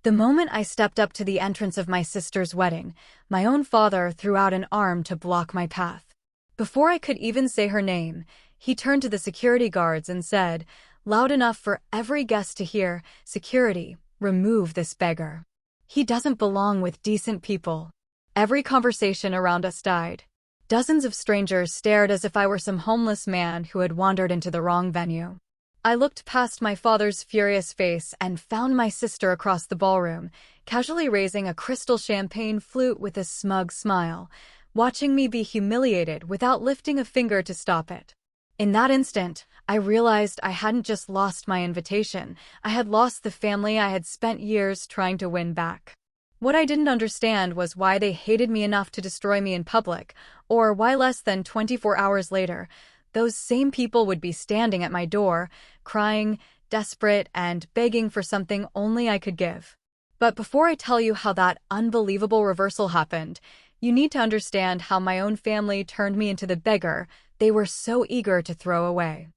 The moment I stepped up to the entrance of my sister's wedding, my own father threw out an arm to block my path. Before I could even say her name, he turned to the security guards and said, loud enough for every guest to hear, "Security, remove this beggar. He doesn't belong with decent people." Every conversation around us died. Dozens of strangers stared as if I were some homeless man who had wandered into the wrong venue. I looked past my father's furious face and found my sister across the ballroom, casually raising a crystal champagne flute with a smug smile, watching me be humiliated without lifting a finger to stop it. In that instant, I realized I hadn't just lost my invitation, I had lost the family I had spent years trying to win back. What I didn't understand was why they hated me enough to destroy me in public, or why less than 24 hours later, those same people would be standing at my door, crying, desperate, and begging for something only I could give. But before I tell you how that unbelievable reversal happened, you need to understand how my own family turned me into the beggar they were so eager to throw away.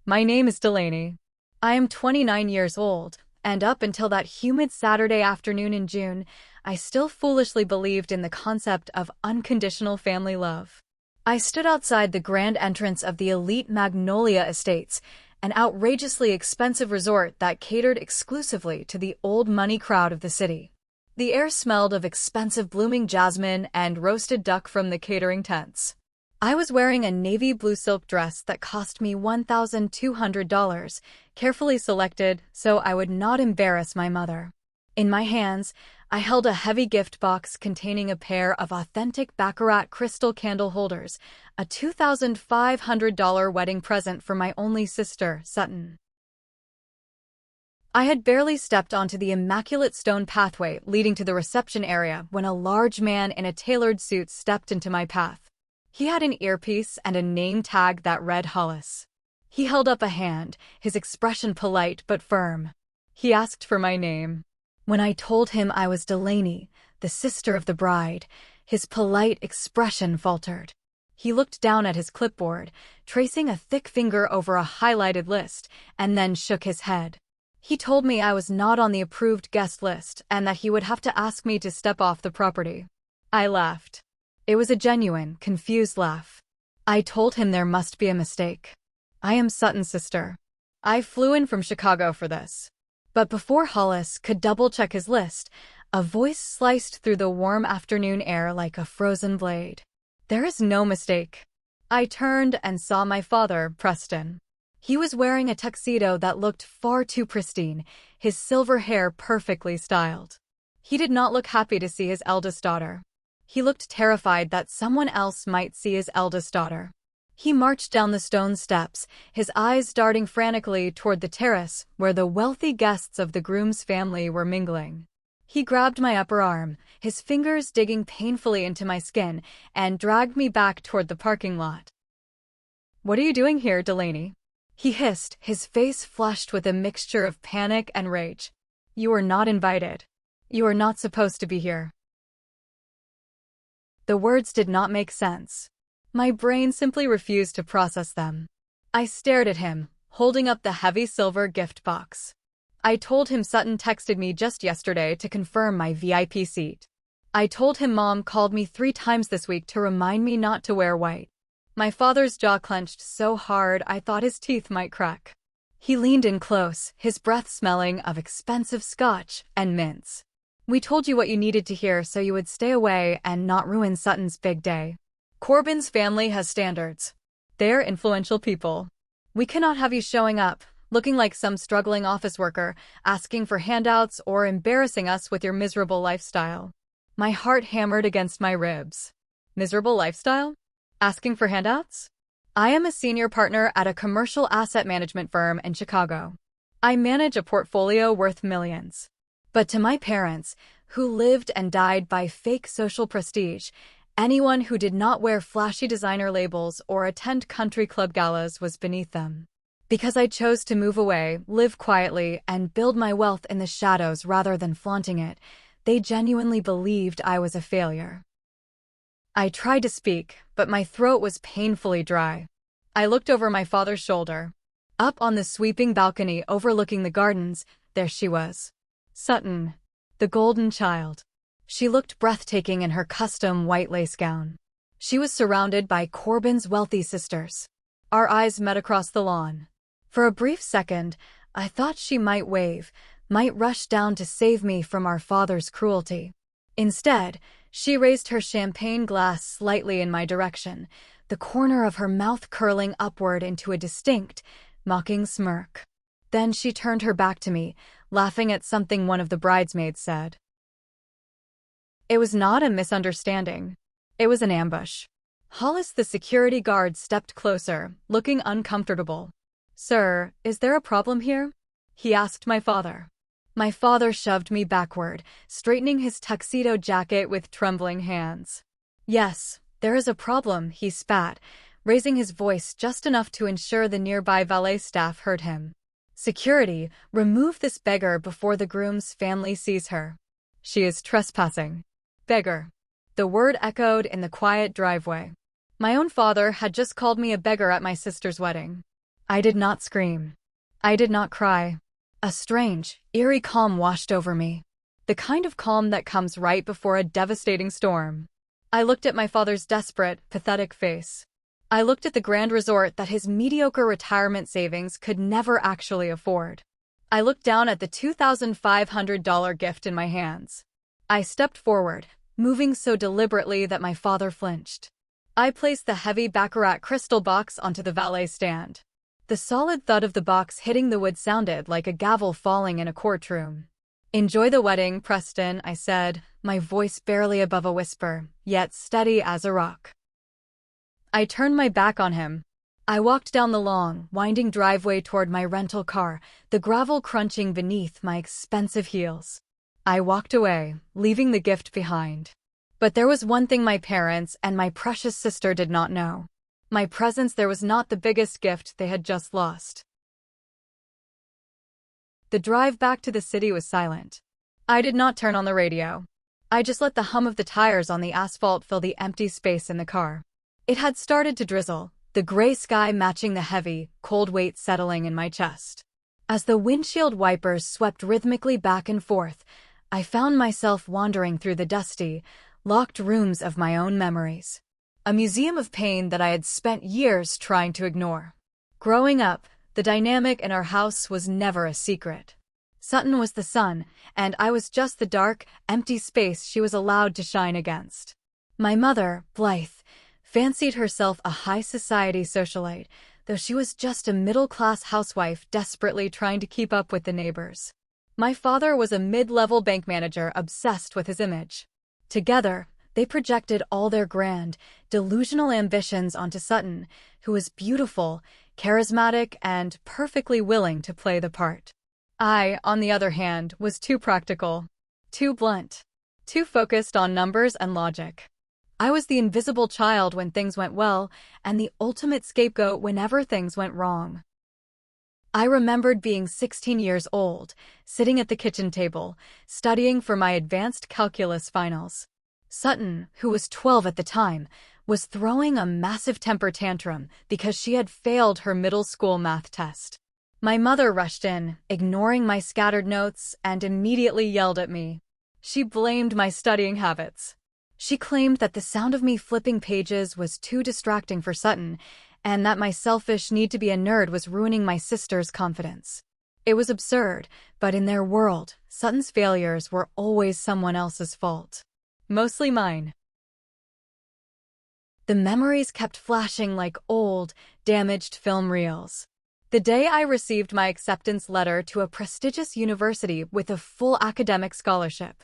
My name is Delaney. I am 29 years old, and up until that humid Saturday afternoon in June, I still foolishly believed in the concept of unconditional family love. I stood outside the grand entrance of the elite Magnolia Estates, an outrageously expensive resort that catered exclusively to the old money crowd of the city. The air smelled of expensive blooming jasmine and roasted duck from the catering tents. I was wearing a navy blue silk dress that cost me $1,200, carefully selected so I would not embarrass my mother. In my hands, I held a heavy gift box containing a pair of authentic Baccarat crystal candle holders, a $2,500 wedding present for my only sister, Sutton. I had barely stepped onto the immaculate stone pathway leading to the reception area when a large man in a tailored suit stepped into my path. He had an earpiece and a name tag that read Hollis. He held up a hand, his expression polite but firm. He asked for my name. When I told him I was Delaney, the sister of the bride, his polite expression faltered. He looked down at his clipboard, tracing a thick finger over a highlighted list, and then shook his head. He told me I was not on the approved guest list and that he would have to ask me to step off the property. I laughed. It was a genuine, confused laugh. I told him there must be a mistake. I am Sutton's sister. I flew in from Chicago for this. But before Hollis could double-check his list, a voice sliced through the warm afternoon air like a frozen blade. There is no mistake. I turned and saw my father, Preston. He was wearing a tuxedo that looked far too pristine, his silver hair perfectly styled. He did not look happy to see his eldest daughter. He looked terrified that someone else might see his eldest daughter. He marched down the stone steps, his eyes darting frantically toward the terrace where the wealthy guests of the groom's family were mingling. He grabbed my upper arm, his fingers digging painfully into my skin, and dragged me back toward the parking lot. "What are you doing here, Delaney?" he hissed, his face flushed with a mixture of panic and rage. "You are not invited. You are not supposed to be here." The words did not make sense. My brain simply refused to process them. I stared at him, holding up the heavy silver gift box. I told him Sutton texted me just yesterday to confirm my VIP seat. I told him Mom called me 3 times this week to remind me not to wear white. My father's jaw clenched so hard I thought his teeth might crack. He leaned in close, his breath smelling of expensive scotch and mints. "We told you what you needed to hear so you would stay away and not ruin Sutton's big day. Corbin's family has standards. They're influential people. We cannot have you showing up, looking like some struggling office worker, asking for handouts or embarrassing us with your miserable lifestyle." My heart hammered against my ribs. Miserable lifestyle? Asking for handouts? I am a senior partner at a commercial asset management firm in Chicago. I manage a portfolio worth millions. But to my parents, who lived and died by fake social prestige, anyone who did not wear flashy designer labels or attend country club galas was beneath them. Because I chose to move away, live quietly, and build my wealth in the shadows rather than flaunting it, they genuinely believed I was a failure. I tried to speak, but my throat was painfully dry. I looked over my father's shoulder. Up on the sweeping balcony overlooking the gardens, there she was. Sutton, the golden child. She looked breathtaking in her custom white lace gown. She was surrounded by Corbin's wealthy sisters. Our eyes met across the lawn. For a brief second, I thought she might wave, might rush down to save me from our father's cruelty. Instead, she raised her champagne glass slightly in my direction, the corner of her mouth curling upward into a distinct, mocking smirk. Then she turned her back to me, laughing at something one of the bridesmaids said. It was not a misunderstanding. It was an ambush. Hollis, the security guard, stepped closer, looking uncomfortable. "Sir, is there a problem here?" he asked my father. My father shoved me backward, straightening his tuxedo jacket with trembling hands. "Yes, there is a problem," he spat, raising his voice just enough to ensure the nearby valet staff heard him. "Security, remove this beggar before the groom's family sees her. She is trespassing." Beggar. The word echoed in the quiet driveway. My own father had just called me a beggar at my sister's wedding. I did not scream. I did not cry. A strange, eerie calm washed over me. The kind of calm that comes right before a devastating storm. I looked at my father's desperate, pathetic face. I looked at the grand resort that his mediocre retirement savings could never actually afford. I looked down at the $2,500 gift in my hands. I stepped forward, moving so deliberately that my father flinched. I placed the heavy baccarat crystal box onto the valet stand. The solid thud of the box hitting the wood sounded like a gavel falling in a courtroom. "Enjoy the wedding, Preston," I said, my voice barely above a whisper, yet steady as a rock. I turned my back on him. I walked down the long, winding driveway toward my rental car, the gravel crunching beneath my expensive heels. I walked away, leaving the gift behind. But there was one thing my parents and my precious sister did not know. My presence there was not the biggest gift they had just lost. The drive back to the city was silent. I did not turn on the radio. I just let the hum of the tires on the asphalt fill the empty space in the car. It had started to drizzle, the gray sky matching the heavy, cold weight settling in my chest. As the windshield wipers swept rhythmically back and forth, I found myself wandering through the dusty, locked rooms of my own memories. A museum of pain that I had spent years trying to ignore. Growing up, the dynamic in our house was never a secret. Sutton was the sun, and I was just the dark, empty space she was allowed to shine against. My mother, Blythe, fancied herself a high society socialite, though she was just a middle-class housewife desperately trying to keep up with the neighbors. My father was a mid-level bank manager obsessed with his image. Together, they projected all their grand, delusional ambitions onto Sutton, who was beautiful, charismatic, and perfectly willing to play the part. I, on the other hand, was too practical, too blunt, too focused on numbers and logic. I was the invisible child when things went well, and the ultimate scapegoat whenever things went wrong. I remembered being 16 years old, sitting at the kitchen table, studying for my advanced calculus finals. Sutton, who was 12 at the time, was throwing a massive temper tantrum because she had failed her middle school math test. My mother rushed in, ignoring my scattered notes, and immediately yelled at me. She blamed my studying habits. She claimed that the sound of me flipping pages was too distracting for Sutton, and that my selfish need to be a nerd was ruining my sister's confidence. It was absurd, but in their world, Sutton's failures were always someone else's fault. Mostly mine. The memories kept flashing like old, damaged film reels. The day I received my acceptance letter to a prestigious university with a full academic scholarship.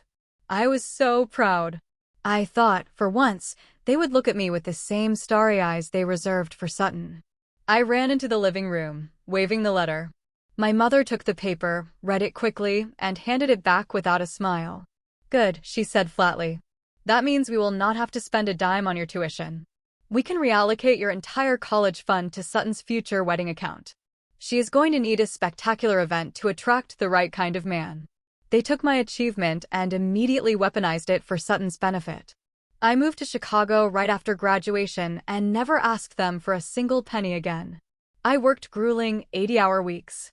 I was so proud. I thought, for once, they would look at me with the same starry eyes they reserved for Sutton. I ran into the living room, waving the letter. My mother took the paper, read it quickly, and handed it back without a smile. "Good," she said flatly. "That means we will not have to spend a dime on your tuition. We can reallocate your entire college fund to Sutton's future wedding account. She is going to need a spectacular event to attract the right kind of man." They took my achievement and immediately weaponized it for Sutton's benefit. I moved to Chicago right after graduation and never asked them for a single penny again. I worked grueling 80-hour weeks.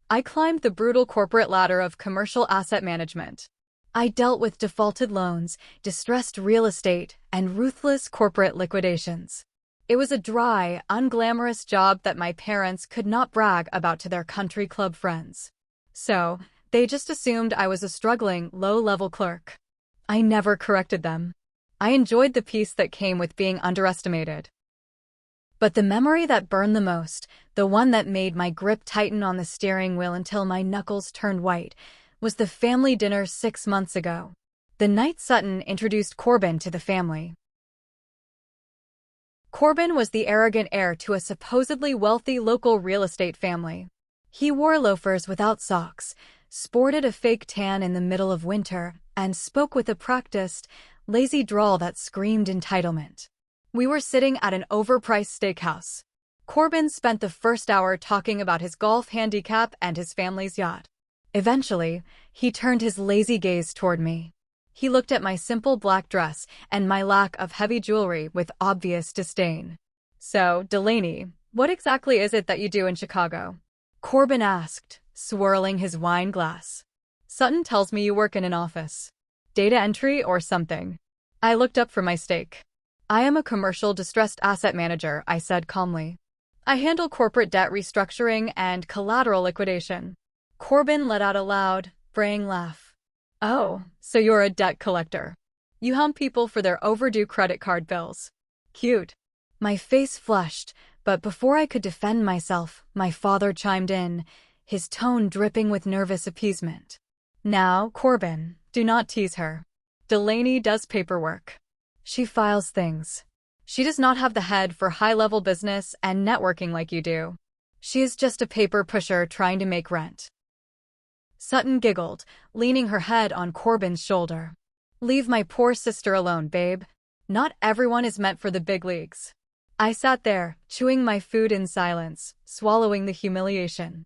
I climbed the brutal corporate ladder of commercial asset management. I dealt with defaulted loans, distressed real estate, and ruthless corporate liquidations. It was a dry, unglamorous job that my parents could not brag about to their country club friends. So, they just assumed I was a struggling, low-level clerk. I never corrected them. I enjoyed the peace that came with being underestimated. But the memory that burned the most, the one that made my grip tighten on the steering wheel until my knuckles turned white, was the family dinner 6 months ago. The night Sutton introduced Corbin to the family. Corbin was the arrogant heir to a supposedly wealthy local real estate family. He wore loafers without socks, sported a fake tan in the middle of winter, and spoke with a practiced, lazy drawl that screamed entitlement. We were sitting at an overpriced steakhouse. Corbin spent the first hour talking about his golf handicap and his family's yacht. Eventually, he turned his lazy gaze toward me. He looked at my simple black dress and my lack of heavy jewelry with obvious disdain. "So, Delaney, what exactly is it that you do in Chicago?" Corbin asked, swirling his wine glass. "Sutton tells me you work in an office. Data entry or something." I looked up from my steak. "I am a commercial distressed asset manager," I said calmly. "I handle corporate debt restructuring and collateral liquidation." Corbin let out a loud, braying laugh. "Oh, so you're a debt collector. You hound people for their overdue credit card bills. Cute." My face flushed, but before I could defend myself, my father chimed in, his tone dripping with nervous appeasement. "Now, Corbin, do not tease her. Delaney does paperwork. She files things. She does not have the head for high-level business and networking like you do. She is just a paper pusher trying to make rent." Sutton giggled, leaning her head on Corbin's shoulder. "Leave my poor sister alone, babe. Not everyone is meant for the big leagues." I sat there, chewing my food in silence, swallowing the humiliation.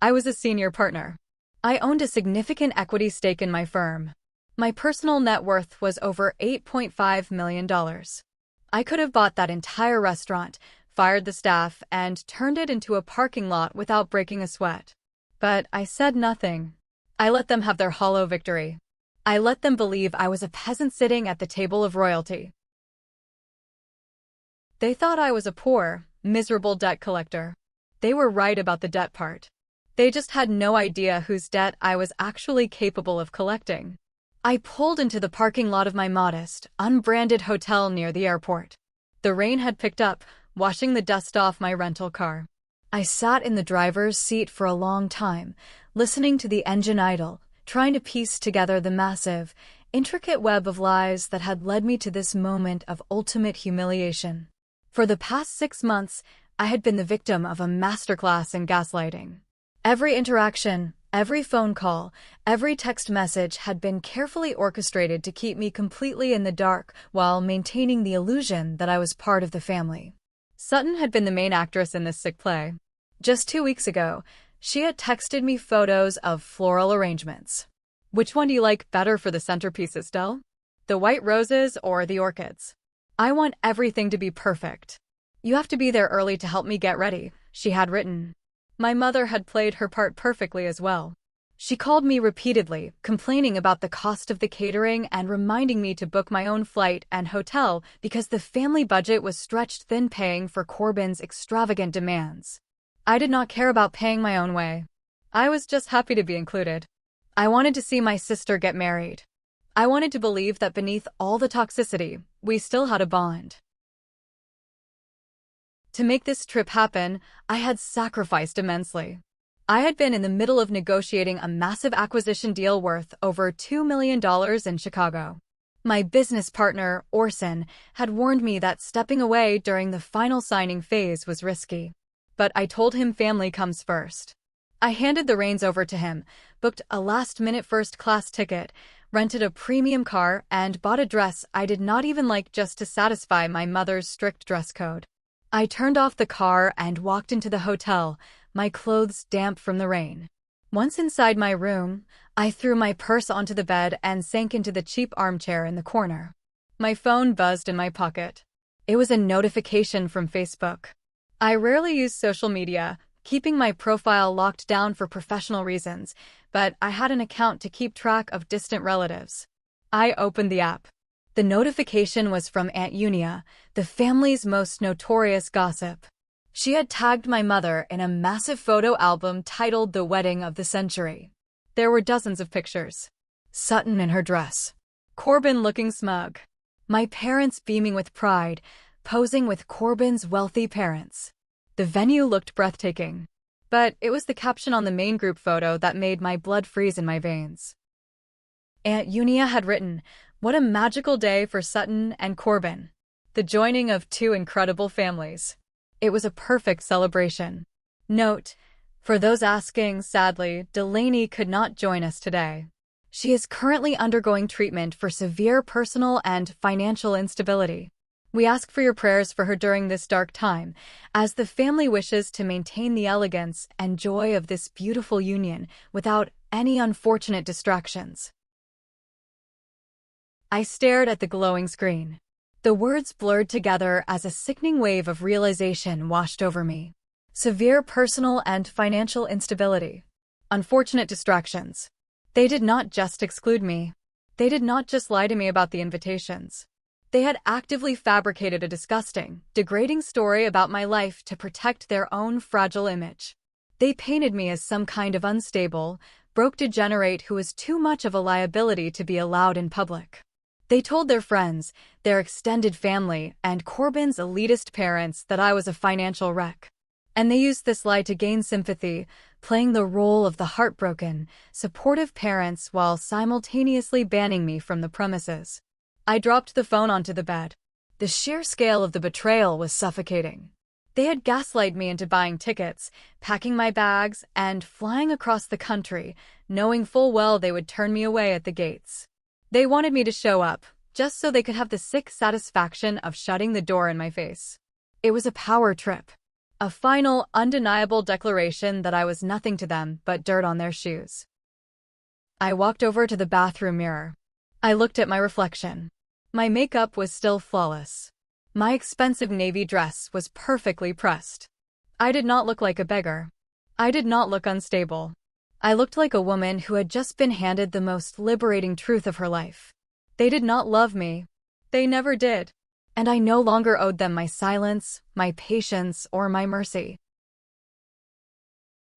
I was a senior partner. I owned a significant equity stake in my firm. My personal net worth was over $8.5 million. I could have bought that entire restaurant, fired the staff, and turned it into a parking lot without breaking a sweat. But I said nothing. I let them have their hollow victory. I let them believe I was a peasant sitting at the table of royalty. They thought I was a poor, miserable debt collector. They were right about the debt part. They just had no idea whose debt I was actually capable of collecting. I pulled into the parking lot of my modest, unbranded hotel near the airport. The rain had picked up, washing the dust off my rental car. I sat in the driver's seat for a long time, listening to the engine idle, trying to piece together the massive, intricate web of lies that had led me to this moment of ultimate humiliation. For the past 6 months, I had been the victim of a masterclass in gaslighting. Every interaction, every phone call, every text message had been carefully orchestrated to keep me completely in the dark while maintaining the illusion that I was part of the family. Sutton had been the main actress in this sick play. Just 2 weeks ago, she had texted me photos of floral arrangements. "Which one do you like better for the centerpiece, Estelle? The white roses or the orchids? I want everything to be perfect. You have to be there early to help me get ready," she had written. My mother had played her part perfectly as well. She called me repeatedly, complaining about the cost of the catering and reminding me to book my own flight and hotel because the family budget was stretched thin paying for Corbin's extravagant demands. I did not care about paying my own way. I was just happy to be included. I wanted to see my sister get married. I wanted to believe that beneath all the toxicity, we still had a bond. To make this trip happen, I had sacrificed immensely. I had been in the middle of negotiating a massive acquisition deal worth over $2 million in Chicago. My business partner, Orson, had warned me that stepping away during the final signing phase was risky. But I told him family comes first. I handed the reins over to him, booked a last-minute first-class ticket, rented a premium car, and bought a dress I did not even like just to satisfy my mother's strict dress code. I turned off the car and walked into the hotel, my clothes damp from the rain. Once inside my room, I threw my purse onto the bed and sank into the cheap armchair in the corner. My phone buzzed in my pocket. It was a notification from Facebook. I rarely use social media, keeping my profile locked down for professional reasons, but I had an account to keep track of distant relatives. I opened the app. The notification was from Aunt Unia, the family's most notorious gossip. She had tagged my mother in a massive photo album titled The Wedding of the Century. There were dozens of pictures. Sutton in her dress. Corbin looking smug. My parents beaming with pride, posing with Corbin's wealthy parents. The venue looked breathtaking. But it was the caption on the main group photo that made my blood freeze in my veins. Aunt Unia had written, "What a magical day for Sutton and Corbin. The joining of two incredible families." It was a perfect celebration. Note: for those asking, sadly, Delaney could not join us today. She is currently undergoing treatment for severe personal and financial instability. We ask for your prayers for her during this dark time, as the family wishes to maintain the elegance and joy of this beautiful union without any unfortunate distractions. I stared at the glowing screen. The words blurred together as a sickening wave of realization washed over me. Severe personal and financial instability. Unfortunate distractions. They did not just exclude me. They did not just lie to me about the invitations. They had actively fabricated a disgusting, degrading story about my life to protect their own fragile image. They painted me as some kind of unstable, broke degenerate who was too much of a liability to be allowed in public. They told their friends, their extended family, and Corbin's elitist parents that I was a financial wreck. And they used this lie to gain sympathy, playing the role of the heartbroken, supportive parents while simultaneously banning me from the premises. I dropped the phone onto the bed. The sheer scale of the betrayal was suffocating. They had gaslighted me into buying tickets, packing my bags, and flying across the country, knowing full well they would turn me away at the gates. They wanted me to show up, just so they could have the sick satisfaction of shutting the door in my face. It was a power trip. A final, undeniable declaration that I was nothing to them but dirt on their shoes. I walked over to the bathroom mirror. I looked at my reflection. My makeup was still flawless. My expensive navy dress was perfectly pressed. I did not look like a beggar. I did not look unstable. I looked like a woman who had just been handed the most liberating truth of her life. They did not love me. They never did. And I no longer owed them my silence, my patience, or my mercy.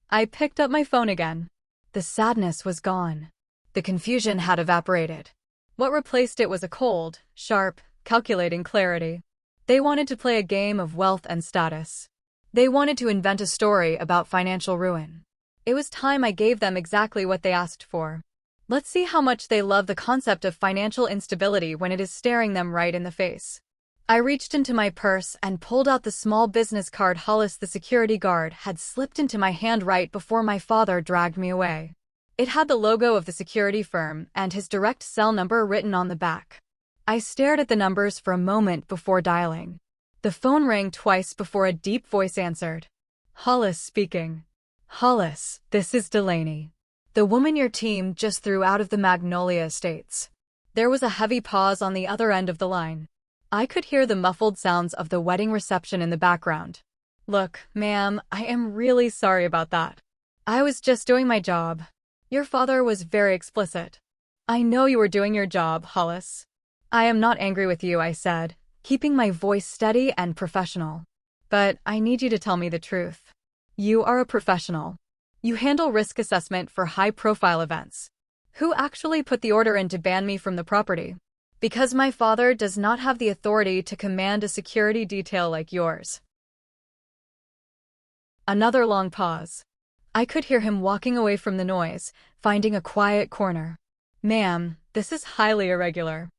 I picked up my phone again. The sadness was gone. The confusion had evaporated. What replaced it was a cold, sharp, calculating clarity. They wanted to play a game of wealth and status. They wanted to invent a story about financial ruin. It was time I gave them exactly what they asked for. Let's see how much they love the concept of financial instability when it is staring them right in the face. I reached into my purse and pulled out the small business card Hollis the security guard had slipped into my hand right before my father dragged me away. It had the logo of the security firm and his direct cell number written on the back. I stared at the numbers for a moment before dialing. The phone rang twice before a deep voice answered. Hollis speaking. Hollis, this is Delaney. The woman your team just threw out of the Magnolia Estates. There was a heavy pause on the other end of the line. I could hear the muffled sounds of the wedding reception in the background. Look, ma'am, I am really sorry about that. I was just doing my job. Your father was very explicit. I know you were doing your job, Hollis. I am not angry with you, I said, keeping my voice steady and professional. But I need you to tell me the truth. You are a professional. You handle risk assessment for high-profile events. Who actually put the order in to ban me from the property? Because my father does not have the authority to command a security detail like yours. Another long pause. I could hear him walking away from the noise, finding a quiet corner. Ma'am, this is highly irregular.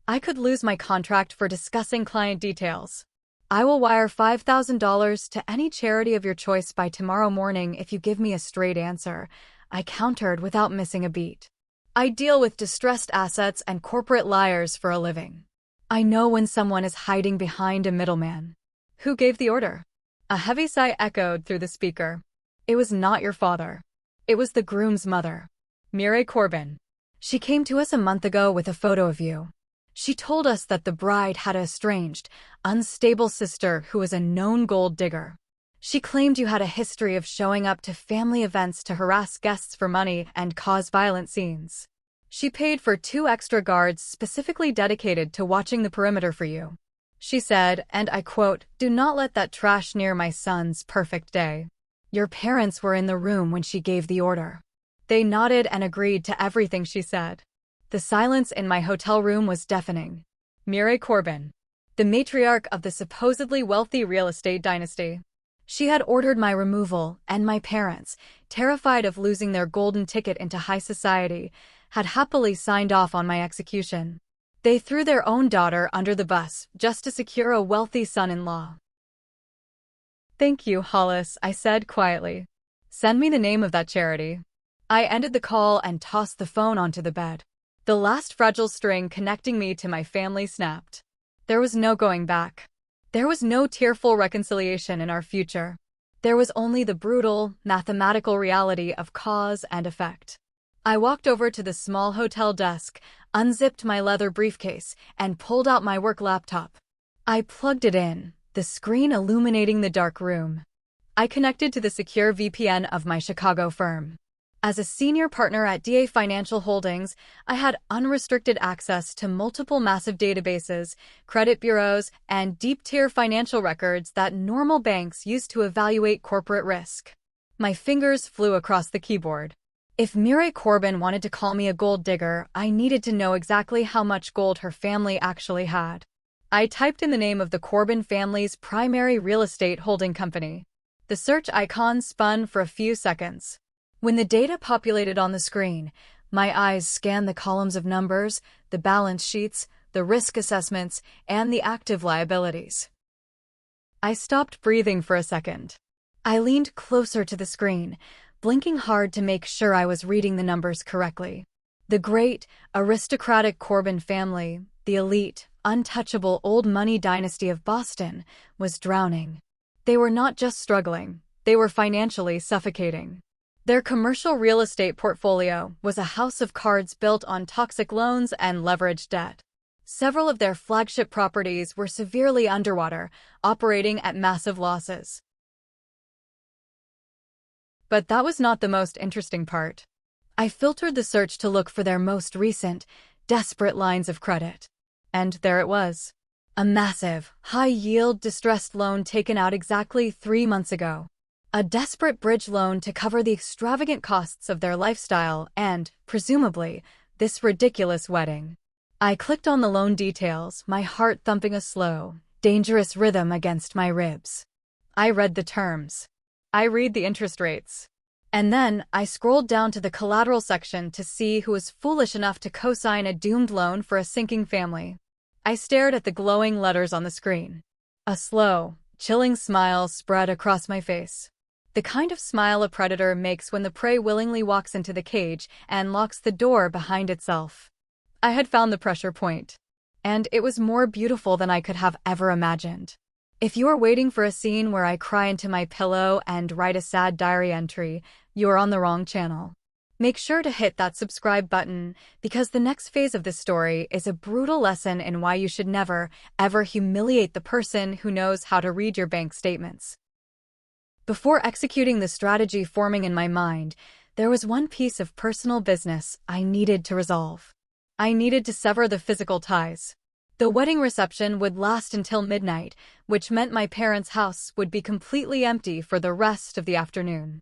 I could lose my contract for discussing client details. I will wire $5,000 to any charity of your choice by tomorrow morning if you give me a straight answer, I countered without missing a beat. I deal with distressed assets and corporate liars for a living. I know when someone is hiding behind a middleman. Who gave the order? A heavy sigh echoed through the speaker. It was not your father. It was the groom's mother, Mireille Corbin. She came to us a month ago with a photo of you. She told us that the bride had an estranged, unstable sister who was a known gold digger. She claimed you had a history of showing up to family events to harass guests for money and cause violent scenes. She paid for 2 extra guards specifically dedicated to watching the perimeter for you. She said, and I quote, "Do not let that trash near my son's perfect day." Your parents were in the room when she gave the order. They nodded and agreed to everything she said. The silence in my hotel room was deafening. Mireille Corbin, the matriarch of the supposedly wealthy real estate dynasty. She had ordered my removal, and my parents, terrified of losing their golden ticket into high society, had happily signed off on my execution. They threw their own daughter under the bus just to secure a wealthy son-in-law. "Thank you, Hollis," I said quietly. "Send me the name of that charity." I ended the call and tossed the phone onto the bed. The last fragile string connecting me to my family snapped. There was no going back. There was no tearful reconciliation in our future. There was only the brutal, mathematical reality of cause and effect. I walked over to the small hotel desk, unzipped my leather briefcase, and pulled out my work laptop. I plugged it in, the screen illuminating the dark room. I connected to the secure VPN of my Chicago firm. As a senior partner at DA Financial Holdings, I had unrestricted access to multiple massive databases, credit bureaus, and deep-tier financial records that normal banks use to evaluate corporate risk. My fingers flew across the keyboard. If Mireille Corbin wanted to call me a gold digger, I needed to know exactly how much gold her family actually had. I typed in the name of the Corbin family's primary real estate holding company. The search icon spun for a few seconds. When the data populated on the screen, my eyes scanned the columns of numbers, the balance sheets, the risk assessments, and the active liabilities. I stopped breathing for a second. I leaned closer to the screen, blinking hard to make sure I was reading the numbers correctly. The great, aristocratic Corbin family, the elite, untouchable old money dynasty of Boston, was drowning. They were not just struggling, they were financially suffocating. Their commercial real estate portfolio was a house of cards built on toxic loans and leveraged debt. Several of their flagship properties were severely underwater, operating at massive losses. But that was not the most interesting part. I filtered the search to look for their most recent, desperate lines of credit. And there it was. A massive, high-yield distressed loan taken out exactly 3 months ago. A desperate bridge loan to cover the extravagant costs of their lifestyle and, presumably, this ridiculous wedding. I clicked on the loan details, my heart thumping a slow, dangerous rhythm against my ribs. I read the terms. I read the interest rates. And then I scrolled down to the collateral section to see who was foolish enough to co-sign a doomed loan for a sinking family. I stared at the glowing letters on the screen. A slow, chilling smile spread across my face. The kind of smile a predator makes when the prey willingly walks into the cage and locks the door behind itself. I had found the pressure point. And it was more beautiful than I could have ever imagined. If you are waiting for a scene where I cry into my pillow and write a sad diary entry, you are on the wrong channel. Make sure to hit that subscribe button, because the next phase of this story is a brutal lesson in why you should never, ever humiliate the person who knows how to read your bank statements. Before executing the strategy forming in my mind, there was one piece of personal business I needed to resolve. I needed to sever the physical ties. The wedding reception would last until midnight, which meant my parents' house would be completely empty for the rest of the afternoon.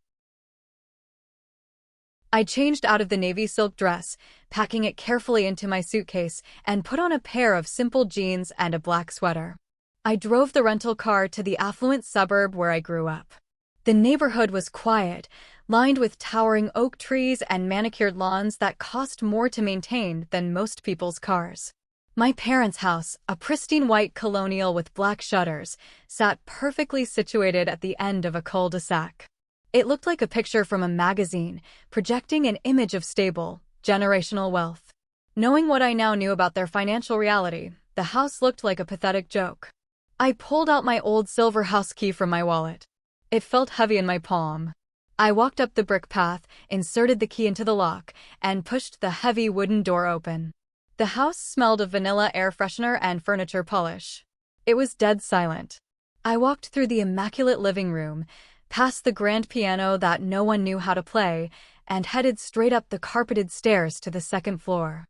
I changed out of the navy silk dress, packing it carefully into my suitcase, and put on a pair of simple jeans and a black sweater. I drove the rental car to the affluent suburb where I grew up. The neighborhood was quiet, lined with towering oak trees and manicured lawns that cost more to maintain than most people's cars. My parents' house, a pristine white colonial with black shutters, sat perfectly situated at the end of a cul-de-sac. It looked like a picture from a magazine, projecting an image of stable, generational wealth. Knowing what I now knew about their financial reality, the house looked like a pathetic joke. I pulled out my old silver house key from my wallet. It felt heavy in my palm. I walked up the brick path, inserted the key into the lock, and pushed the heavy wooden door open. The house smelled of vanilla air freshener and furniture polish. It was dead silent. I walked through the immaculate living room, past the grand piano that no one knew how to play, and headed straight up the carpeted stairs to the second floor.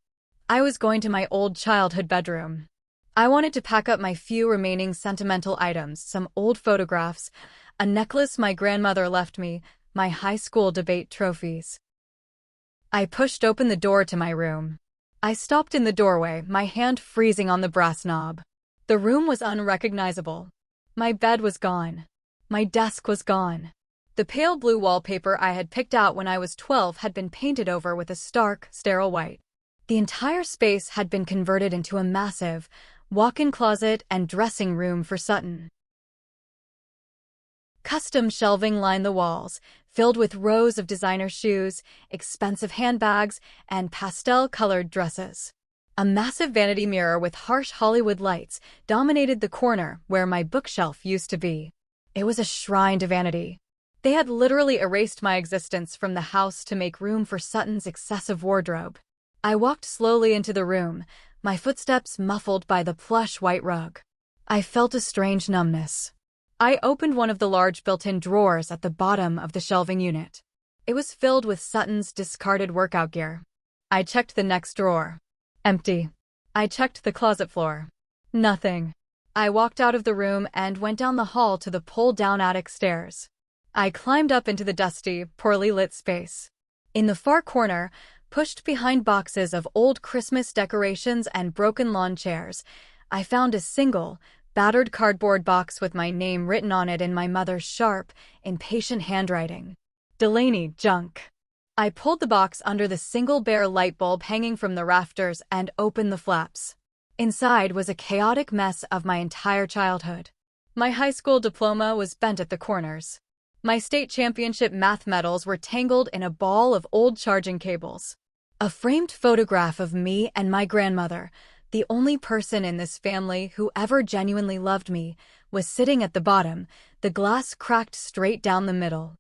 I was going to my old childhood bedroom. I wanted to pack up my few remaining sentimental items, some old photographs, a necklace my grandmother left me, my high school debate trophies. I pushed open the door to my room. I stopped in the doorway, my hand freezing on the brass knob. The room was unrecognizable. My bed was gone. My desk was gone. The pale blue wallpaper I had picked out when I was 12 had been painted over with a stark, sterile white. The entire space had been converted into a massive, walk-in closet and dressing room for Sutton. Custom shelving lined the walls, filled with rows of designer shoes, expensive handbags, and pastel-colored dresses. A massive vanity mirror with harsh Hollywood lights dominated the corner where my bookshelf used to be. It was a shrine to vanity. They had literally erased my existence from the house to make room for Sutton's excessive wardrobe. I walked slowly into the room, my footsteps muffled by the plush white rug. I felt a strange numbness. I opened one of the large built-in drawers at the bottom of the shelving unit. It was filled with Sutton's discarded workout gear. I checked the next drawer. Empty. I checked the closet floor. Nothing. I walked out of the room and went down the hall to the pull-down attic stairs. I climbed up into the dusty, poorly lit space. In the far corner, pushed behind boxes of old Christmas decorations and broken lawn chairs, I found a single, battered cardboard box with my name written on it in my mother's sharp, impatient handwriting. Delaney, junk. I pulled the box under the single bare light bulb hanging from the rafters and opened the flaps. Inside was a chaotic mess of my entire childhood. My high school diploma was bent at the corners. My state championship math medals were tangled in a ball of old charging cables. A framed photograph of me and my grandmother, the only person in this family who ever genuinely loved me, was sitting at the bottom, the glass cracked straight down the middle.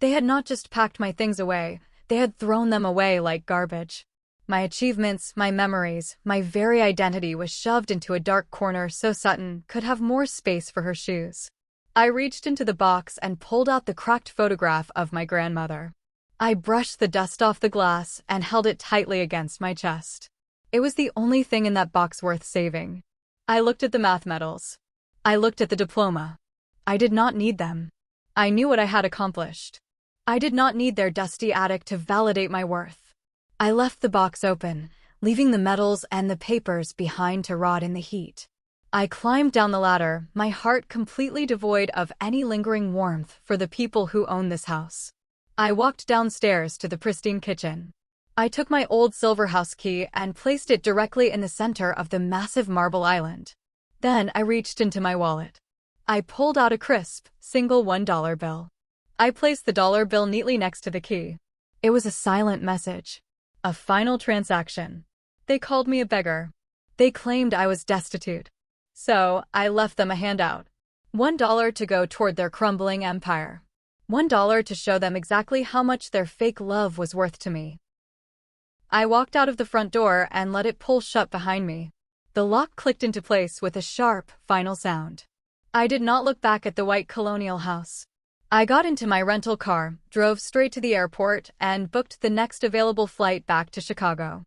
They had not just packed my things away, they had thrown them away like garbage. My achievements, my memories, my very identity was shoved into a dark corner so Sutton could have more space for her shoes. I reached into the box and pulled out the cracked photograph of my grandmother. I brushed the dust off the glass and held it tightly against my chest. It was the only thing in that box worth saving. I looked at the math medals. I looked at the diploma. I did not need them. I knew what I had accomplished. I did not need their dusty attic to validate my worth. I left the box open, leaving the medals and the papers behind to rot in the heat. I climbed down the ladder, my heart completely devoid of any lingering warmth for the people who own this house. I walked downstairs to the pristine kitchen. I took my old silver house key and placed it directly in the center of the massive marble island. Then I reached into my wallet. I pulled out a crisp, single $1 bill. I placed the dollar bill neatly next to the key. It was a silent message. A final transaction. They called me a beggar. They claimed I was destitute. So, I left them a handout. $1 to go toward their crumbling empire. $1 to show them exactly how much their fake love was worth to me. I walked out of the front door and let it pull shut behind me. The lock clicked into place with a sharp, final sound. I did not look back at the white colonial house. I got into my rental car, drove straight to the airport, and booked the next available flight back to Chicago.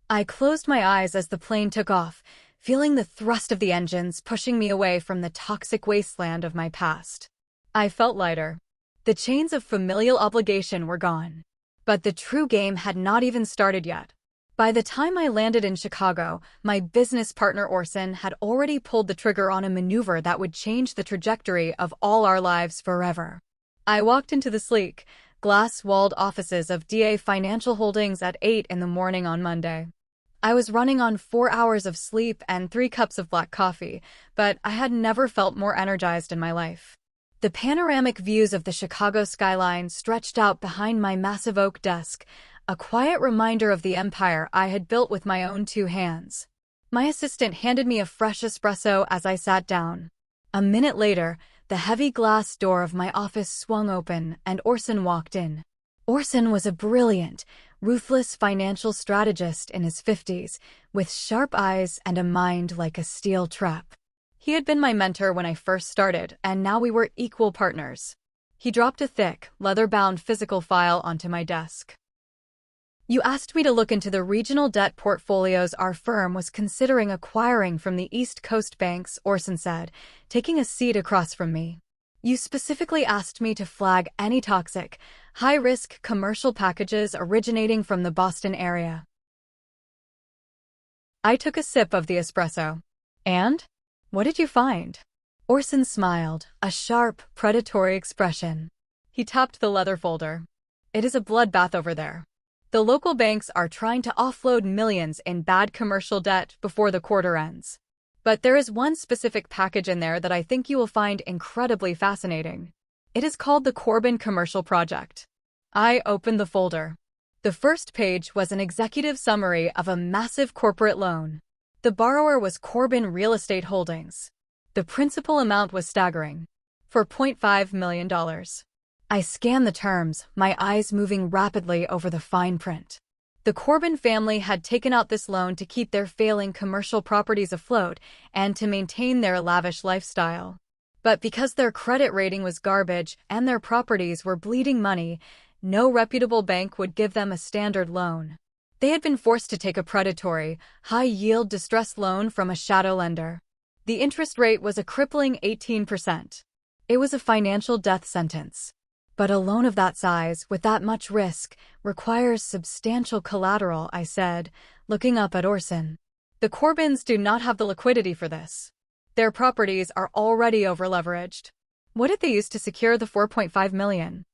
I closed my eyes as the plane took off, feeling the thrust of the engines pushing me away from the toxic wasteland of my past. I felt lighter. The chains of familial obligation were gone. But the true game had not even started yet. By the time I landed in Chicago, my business partner Orson had already pulled the trigger on a maneuver that would change the trajectory of all our lives forever. I walked into the sleek, glass-walled offices of DA Financial Holdings at 8 in the morning on Monday. I was running on 4 hours of sleep and 3 cups of black coffee, but I had never felt more energized in my life. The panoramic views of the Chicago skyline stretched out behind my massive oak desk, a quiet reminder of the empire I had built with my own 2 hands. My assistant handed me a fresh espresso as I sat down. A minute later, the heavy glass door of my office swung open and Orson walked in. Orson was a brilliant, ruthless financial strategist in his 50s, with sharp eyes and a mind like a steel trap. He had been my mentor when I first started, and now we were equal partners. He dropped a thick, leather-bound physical file onto my desk. "You asked me to look into the regional debt portfolios our firm was considering acquiring from the East Coast banks," Orson said, taking a seat across from me. "You specifically asked me to flag any toxic, high-risk commercial packages originating from the Boston area." I took a sip of the espresso. "And? What did you find?" Orson smiled, a sharp, predatory expression. He tapped the leather folder. "It is a bloodbath over there. The local banks are trying to offload millions in bad commercial debt before the quarter ends. But there is one specific package in there that I think you will find incredibly fascinating. It is called the Corbin Commercial Project." I opened the folder. The first page was an executive summary of a massive corporate loan. The borrower was Corbin Real Estate Holdings. The principal amount was staggering: $4.5 million. I scanned the terms, my eyes moving rapidly over the fine print. The Corbin family had taken out this loan to keep their failing commercial properties afloat and to maintain their lavish lifestyle. But because their credit rating was garbage and their properties were bleeding money, no reputable bank would give them a standard loan. They had been forced to take a predatory, high-yield distressed loan from a shadow lender. The interest rate was a crippling 18%. It was a financial death sentence. But a loan of that size, with that much risk, requires substantial collateral, I said, looking up at Orson. The Corbins do not have the liquidity for this. Their properties are already over-leveraged. What did they use to secure the $4.5 million?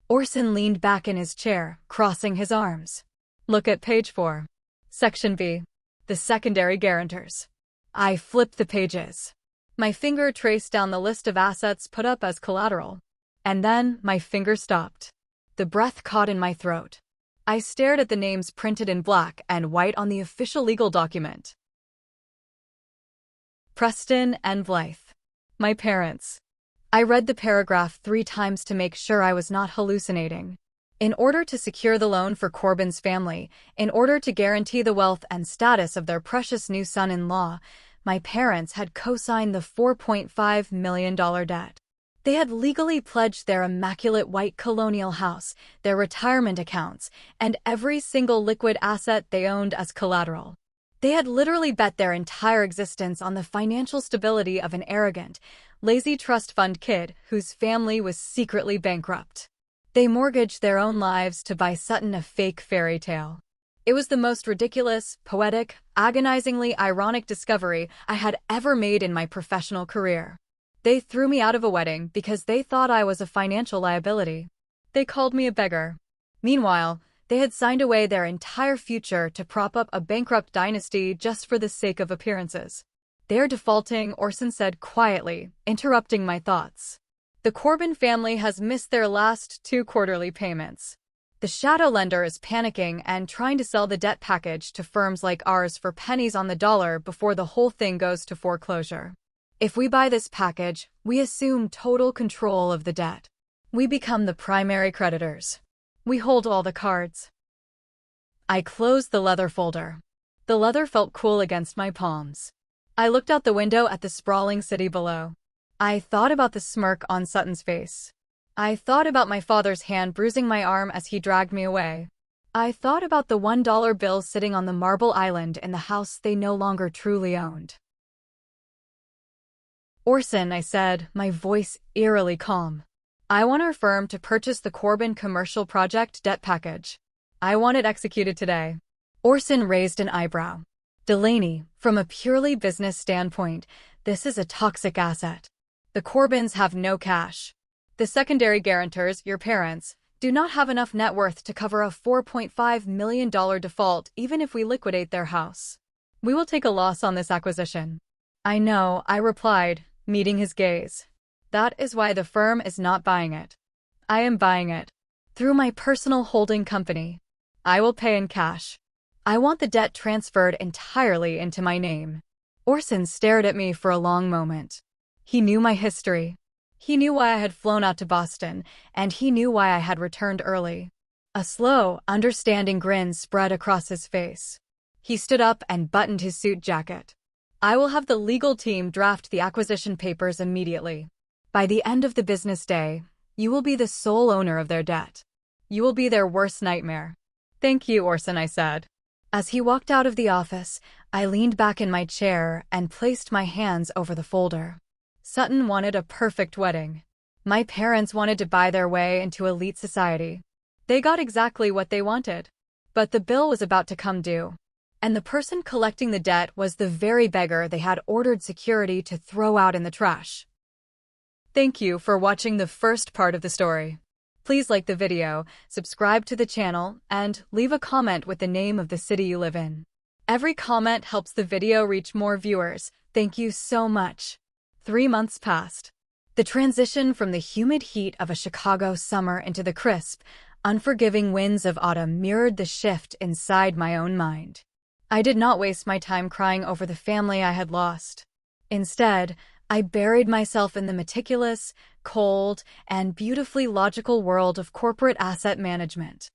Orson leaned back in his chair, crossing his arms. "Look at page 4. Section B. The secondary guarantors." I flipped the pages. My finger traced down the list of assets put up as collateral. And then my finger stopped. The breath caught in my throat. I stared at the names printed in black and white on the official legal document. Preston and Blythe. My parents. I read the paragraph 3 times to make sure I was not hallucinating. In order to secure the loan for Corbin's family, in order to guarantee the wealth and status of their precious new son-in-law, my parents had co-signed the $4.5 million debt. They had legally pledged their immaculate white colonial house, their retirement accounts, and every single liquid asset they owned as collateral. They had literally bet their entire existence on the financial stability of an arrogant, lazy trust fund kid whose family was secretly bankrupt. They mortgaged their own lives to buy Sutton a fake fairy tale. It was the most ridiculous, poetic, agonizingly ironic discovery I had ever made in my professional career. They threw me out of a wedding because they thought I was a financial liability. They called me a beggar. Meanwhile, they had signed away their entire future to prop up a bankrupt dynasty just for the sake of appearances. "They're defaulting," Orson said quietly, interrupting my thoughts. "The Corbin family has missed their last 2 quarterly payments. The shadow lender is panicking and trying to sell the debt package to firms like ours for pennies on the dollar before the whole thing goes to foreclosure. If we buy this package, we assume total control of the debt. We become the primary creditors. We hold all the cards." I closed the leather folder. The leather felt cool against my palms. I looked out the window at the sprawling city below. I thought about the smirk on Sutton's face. I thought about my father's hand bruising my arm as he dragged me away. I thought about the $1 bill sitting on the marble island in the house they no longer truly owned. "Orson," I said, my voice eerily calm. "I want our firm to purchase the Corbin Commercial Project debt package. I want it executed today." Orson raised an eyebrow. "Delaney, from a purely business standpoint, this is a toxic asset. The Corbins have no cash. The secondary guarantors, your parents, do not have enough net worth to cover a $4.5 million default even if we liquidate their house. We will take a loss on this acquisition." "I know," I replied, meeting his gaze. "That is why the firm is not buying it. I am buying it. Through my personal holding company. I will pay in cash. I want the debt transferred entirely into my name." Orson stared at me for a long moment. He knew my history. He knew why I had flown out to Boston, and he knew why I had returned early. A slow, understanding grin spread across his face. He stood up and buttoned his suit jacket. I will have the legal team draft the acquisition papers immediately. By the end of the business day, you will be the sole owner of their debt. You will be their worst nightmare. Thank you, Orson, I said. As he walked out of the office, I leaned back in my chair and placed my hands over the folder. Sutton wanted a perfect wedding. My parents wanted to buy their way into elite society. They got exactly what they wanted. But the bill was about to come due. And the person collecting the debt was the very beggar they had ordered security to throw out in the trash. Thank you for watching the first part of the story. Please like the video, subscribe to the channel, and leave a comment with the name of the city you live in. Every comment helps the video reach more viewers. Thank you so much. 3 months passed. The transition from the humid heat of a Chicago summer into the crisp, unforgiving winds of autumn mirrored the shift inside my own mind. I did not waste my time crying over the family I had lost. Instead, I buried myself in the meticulous, cold, and beautifully logical world of corporate asset management.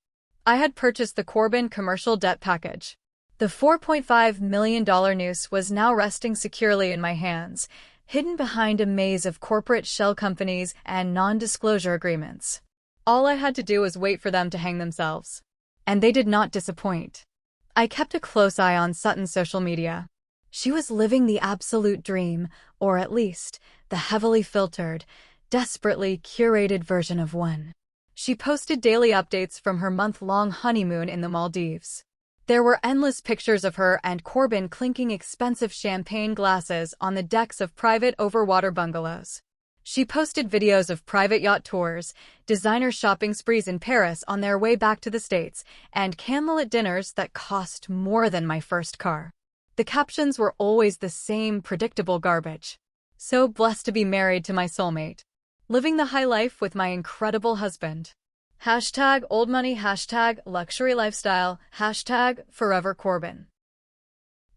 I had purchased the Corbin commercial debt package. The $4.5 million noose was now resting securely in my hands, hidden behind a maze of corporate shell companies and non-disclosure agreements. All I had to do was wait for them to hang themselves. And they did not disappoint. I kept a close eye on Sutton's social media. She was living the absolute dream, or at least, the heavily filtered, desperately curated version of one. She posted daily updates from her month-long honeymoon in the Maldives. There were endless pictures of her and Corbin clinking expensive champagne glasses on the decks of private overwater bungalows. She posted videos of private yacht tours, designer shopping sprees in Paris on their way back to the States, and candlelit dinners that cost more than my first car. The captions were always the same predictable garbage. So blessed to be married to my soulmate. Living the high life with my incredible husband. Hashtag old money, hashtag luxury lifestyle, hashtag forever Corbin.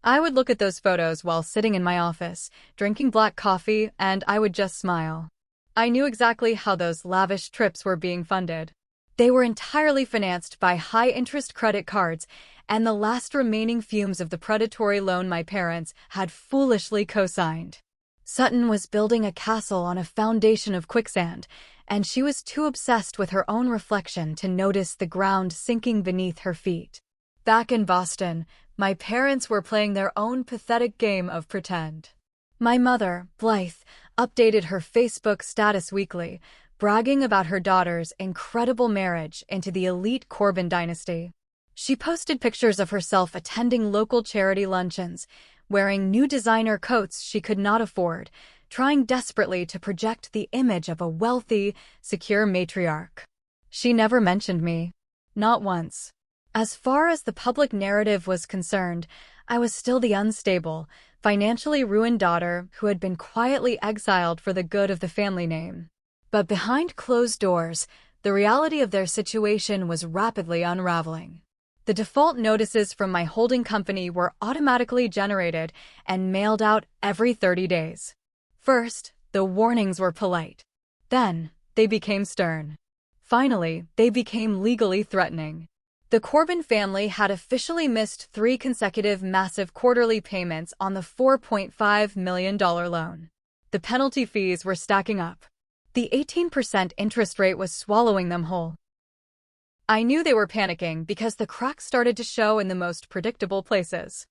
I would look at those photos while sitting in my office, drinking black coffee, and I would just smile. I knew exactly how those lavish trips were being funded. They were entirely financed by high-interest credit cards and the last remaining fumes of the predatory loan my parents had foolishly co-signed. Sutton was building a castle on a foundation of quicksand, and she was too obsessed with her own reflection to notice the ground sinking beneath her feet. Back in Boston, my parents were playing their own pathetic game of pretend. My mother, Blythe, updated her Facebook status weekly, bragging about her daughter's incredible marriage into the elite Corbin dynasty. She posted pictures of herself attending local charity luncheons, wearing new designer coats she could not afford, trying desperately to project the image of a wealthy, secure matriarch. She never mentioned me. Not once. As far as the public narrative was concerned, I was still the unstable, financially ruined daughter who had been quietly exiled for the good of the family name. But behind closed doors, the reality of their situation was rapidly unraveling. The default notices from my holding company were automatically generated and mailed out every 30 days. First, the warnings were polite. Then, they became stern. Finally, they became legally threatening. The Corbin family had officially missed 3 consecutive massive quarterly payments on the $4.5 million loan. The penalty fees were stacking up. The 18% interest rate was swallowing them whole. I knew they were panicking because the cracks started to show in the most predictable places.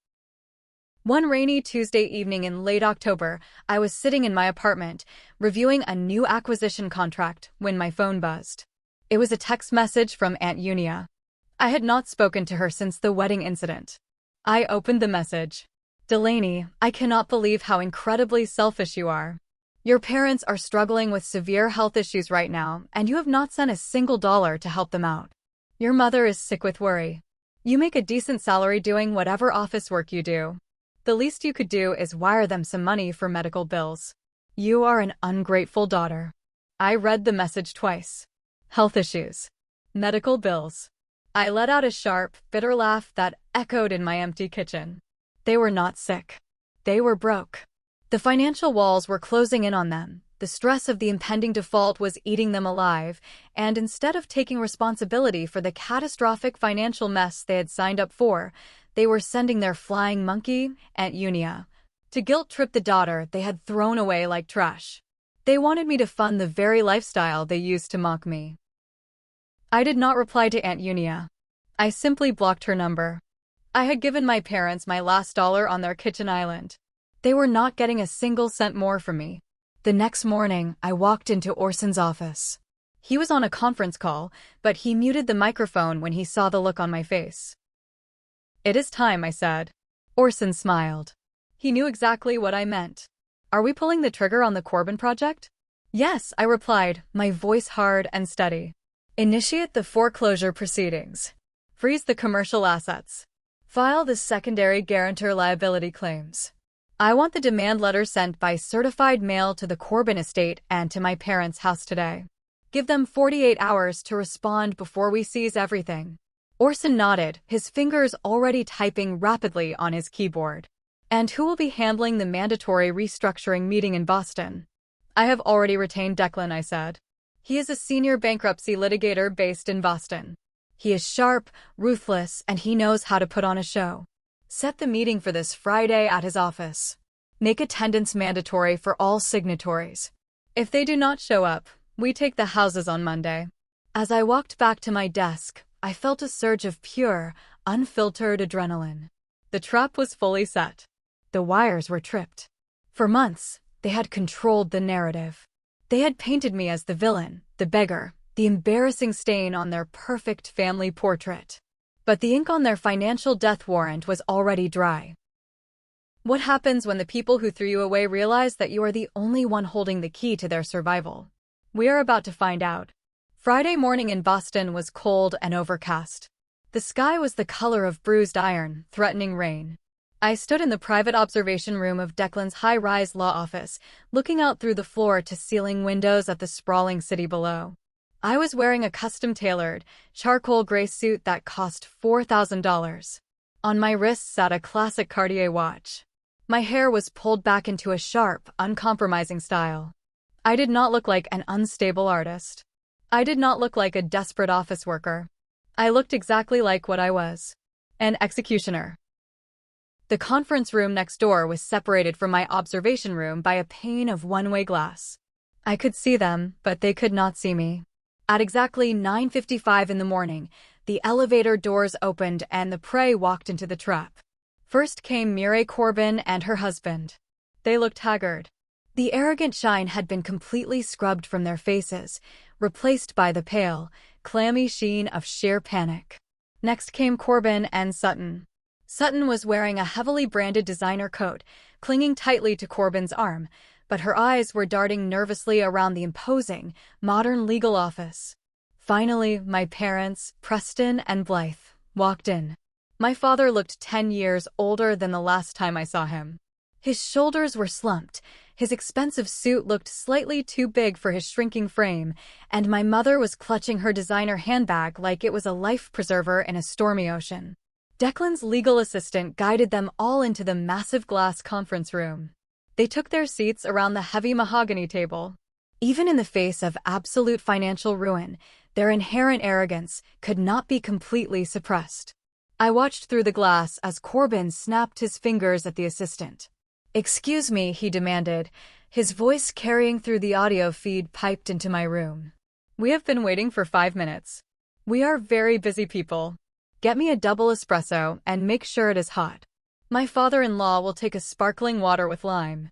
One rainy Tuesday evening in late October, I was sitting in my apartment, reviewing a new acquisition contract, when my phone buzzed. It was a text message from Aunt Unia. I had not spoken to her since the wedding incident. I opened the message. Delaney, I cannot believe how incredibly selfish you are. Your parents are struggling with severe health issues right now, and you have not sent a single dollar to help them out. Your mother is sick with worry. You make a decent salary doing whatever office work you do. The least you could do is wire them some money for medical bills. You are an ungrateful daughter. I read the message twice. Health issues. Medical bills. I let out a sharp, bitter laugh that echoed in my empty kitchen. They were not sick. They were broke. The financial walls were closing in on them, The stress of the impending default was eating them alive, and instead of taking responsibility for the catastrophic financial mess they had signed up for, they were sending their flying monkey, Aunt Unia, to guilt-trip the daughter they had thrown away like trash. They wanted me to fund the very lifestyle they used to mock me. I did not reply to Aunt Unia. I simply blocked her number. I had given my parents my last dollar on their kitchen island. They were not getting a single cent more from me. The next morning, I walked into Orson's office. He was on a conference call, but he muted the microphone when he saw the look on my face. "It is time," I said. Orson smiled. He knew exactly what I meant. "Are we pulling the trigger on the Corbin project?" "Yes," I replied, my voice hard and steady. "Initiate the foreclosure proceedings. Freeze the commercial assets. File the secondary guarantor liability claims. I want the demand letter sent by certified mail to the Corbin estate and to my parents' house today. Give them 48 hours to respond before we seize everything." Orson nodded, his fingers already typing rapidly on his keyboard. "And who will be handling the mandatory restructuring meeting in Boston?" "I have already retained Declan," I said. "He is a senior bankruptcy litigator based in Boston. He is sharp, ruthless, and he knows how to put on a show. Set the meeting for this Friday at his office. Make attendance mandatory for all signatories. If they do not show up, we take the houses on Monday." As I walked back to my desk, I felt a surge of pure, unfiltered adrenaline. The trap was fully set. The wires were tripped. For months, they had controlled the narrative. They had painted me as the villain, the beggar, the embarrassing stain on their perfect family portrait. But the ink on their financial death warrant was already dry. What happens when the people who threw you away realize that you are the only one holding the key to their survival? We are about to find out. Friday morning in Boston was cold and overcast. The sky was the color of bruised iron, threatening rain. I stood in the private observation room of Declan's high-rise law office, looking out through the floor-to-ceiling windows at the sprawling city below. I was wearing a custom-tailored, charcoal gray suit that cost $4,000. On my wrist sat a classic Cartier watch. My hair was pulled back into a sharp, uncompromising style. I did not look like an unstable artist. I did not look like a desperate office worker. I looked exactly like what I was: an executioner. The conference room next door was separated from my observation room by a pane of one-way glass. I could see them, but they could not see me. At exactly 9:55 in the morning, the elevator doors opened and the prey walked into the trap. First came Mireille Corbin and her husband. They looked haggard. The arrogant shine had been completely scrubbed from their faces, replaced by the pale, clammy sheen of sheer panic. Next came Corbin and Sutton. Sutton was wearing a heavily branded designer coat, clinging tightly to Corbin's arm, but her eyes were darting nervously around the imposing, modern legal office. Finally, my parents, Preston and Blythe, walked in. My father looked 10 years older than the last time I saw him. His shoulders were slumped, his expensive suit looked slightly too big for his shrinking frame, and my mother was clutching her designer handbag like it was a life preserver in a stormy ocean. Declan's legal assistant guided them all into the massive glass conference room. They took their seats around the heavy mahogany table. Even in the face of absolute financial ruin, their inherent arrogance could not be completely suppressed. I watched through the glass as Corbin snapped his fingers at the assistant. "Excuse me," he demanded, his voice carrying through the audio feed piped into my room. "We have been waiting for 5 minutes. We are very busy people. Get me a double espresso and make sure it is hot. My father-in-law will take a sparkling water with lime."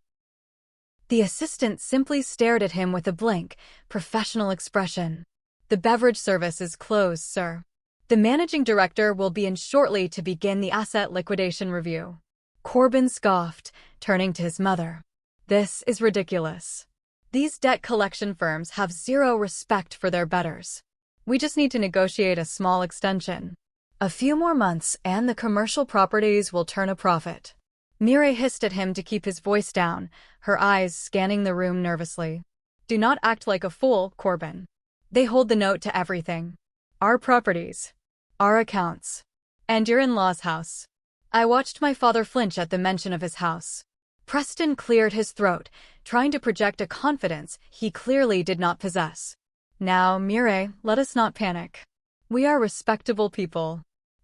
The assistant simply stared at him with a blank, professional expression. "The beverage service is closed, sir. The managing director will be in shortly to begin the asset liquidation review." Corbin scoffed, turning to his mother. "This is ridiculous. These debt collection firms have zero respect for their bettors. We just need to negotiate a small extension. A few more months and the commercial properties will turn a profit." Mireille hissed at him to keep his voice down, her eyes scanning the room nervously. "Do not act like a fool, Corbin. They hold the note to everything. Our properties. Our accounts. And your in-law's house." I watched my father flinch at the mention of his house. Preston cleared his throat, trying to project a confidence he clearly did not possess. Now, Mire, let us not panic. We are respectable people.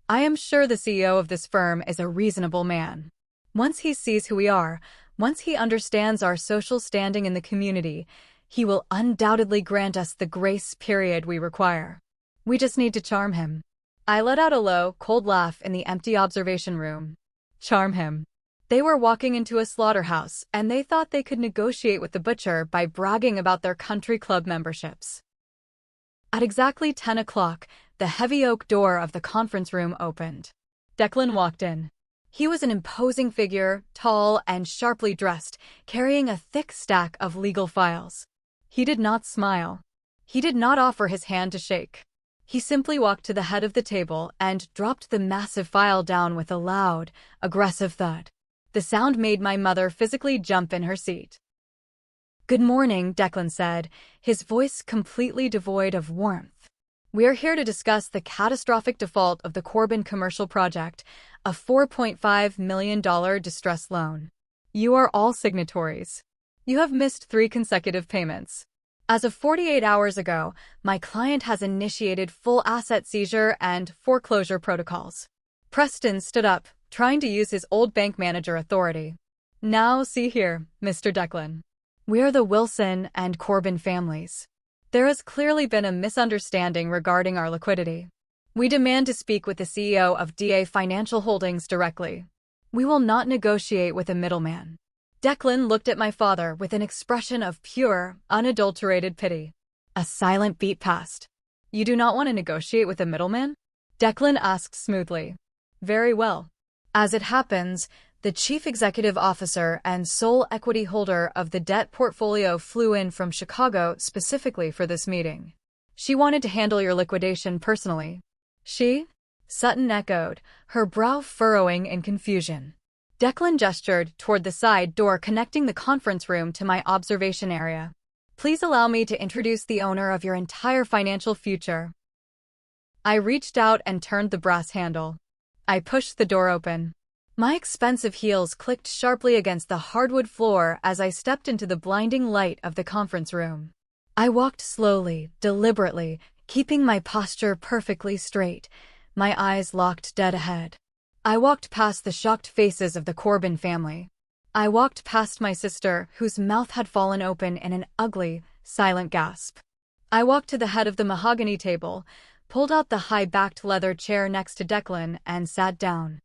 I am sure the CEO of this firm is a reasonable man. Once he sees who we are, once he understands our social standing in the community, he will undoubtedly grant us the grace period we require. We just need to charm him. I let out a low, cold laugh in the empty observation room. Charm him. They were walking into a slaughterhouse, and they thought they could negotiate with the butcher by bragging about their country club memberships. At exactly 10 o'clock, the heavy oak door of the conference room opened. Declan walked in. He was an imposing figure, tall and sharply dressed, carrying a thick stack of legal files. He did not smile. He did not offer his hand to shake. He simply walked to the head of the table and dropped the massive file down with a loud, aggressive thud. The sound made my mother physically jump in her seat. "Good morning," Declan said, his voice completely devoid of warmth. "We are here to discuss the catastrophic default of the Corbin commercial project, a $4.5 million distress loan. You are all signatories. You have missed 3 consecutive payments. As of 48 hours ago, my client has initiated full asset seizure and foreclosure protocols." Preston stood up, trying to use his old bank manager authority. "Now, see here, Mr. Declan. We're the Wilson and Corbin families. There has clearly been a misunderstanding regarding our liquidity. We demand to speak with the CEO of DA Financial Holdings directly. We will not negotiate with a middleman." Declan looked at my father with an expression of pure, unadulterated pity. A silent beat passed. "You do not want to negotiate with a middleman?" Declan asked smoothly. "Very well. As it happens, the chief executive officer and sole equity holder of the debt portfolio flew in from Chicago specifically for this meeting. She wanted to handle your liquidation personally." "She?" Sutton echoed, her brow furrowing in confusion. Declan gestured toward the side door connecting the conference room to my observation area. "Please allow me to introduce the owner of your entire financial future." I reached out and turned the brass handle. I pushed the door open. My expensive heels clicked sharply against the hardwood floor as I stepped into the blinding light of the conference room. I walked slowly, deliberately, keeping my posture perfectly straight, my eyes locked dead ahead. I walked past the shocked faces of the Corbin family. I walked past my sister, whose mouth had fallen open in an ugly, silent gasp. I walked to the head of the mahogany table, pulled out the high-backed leather chair next to Declan, and sat down.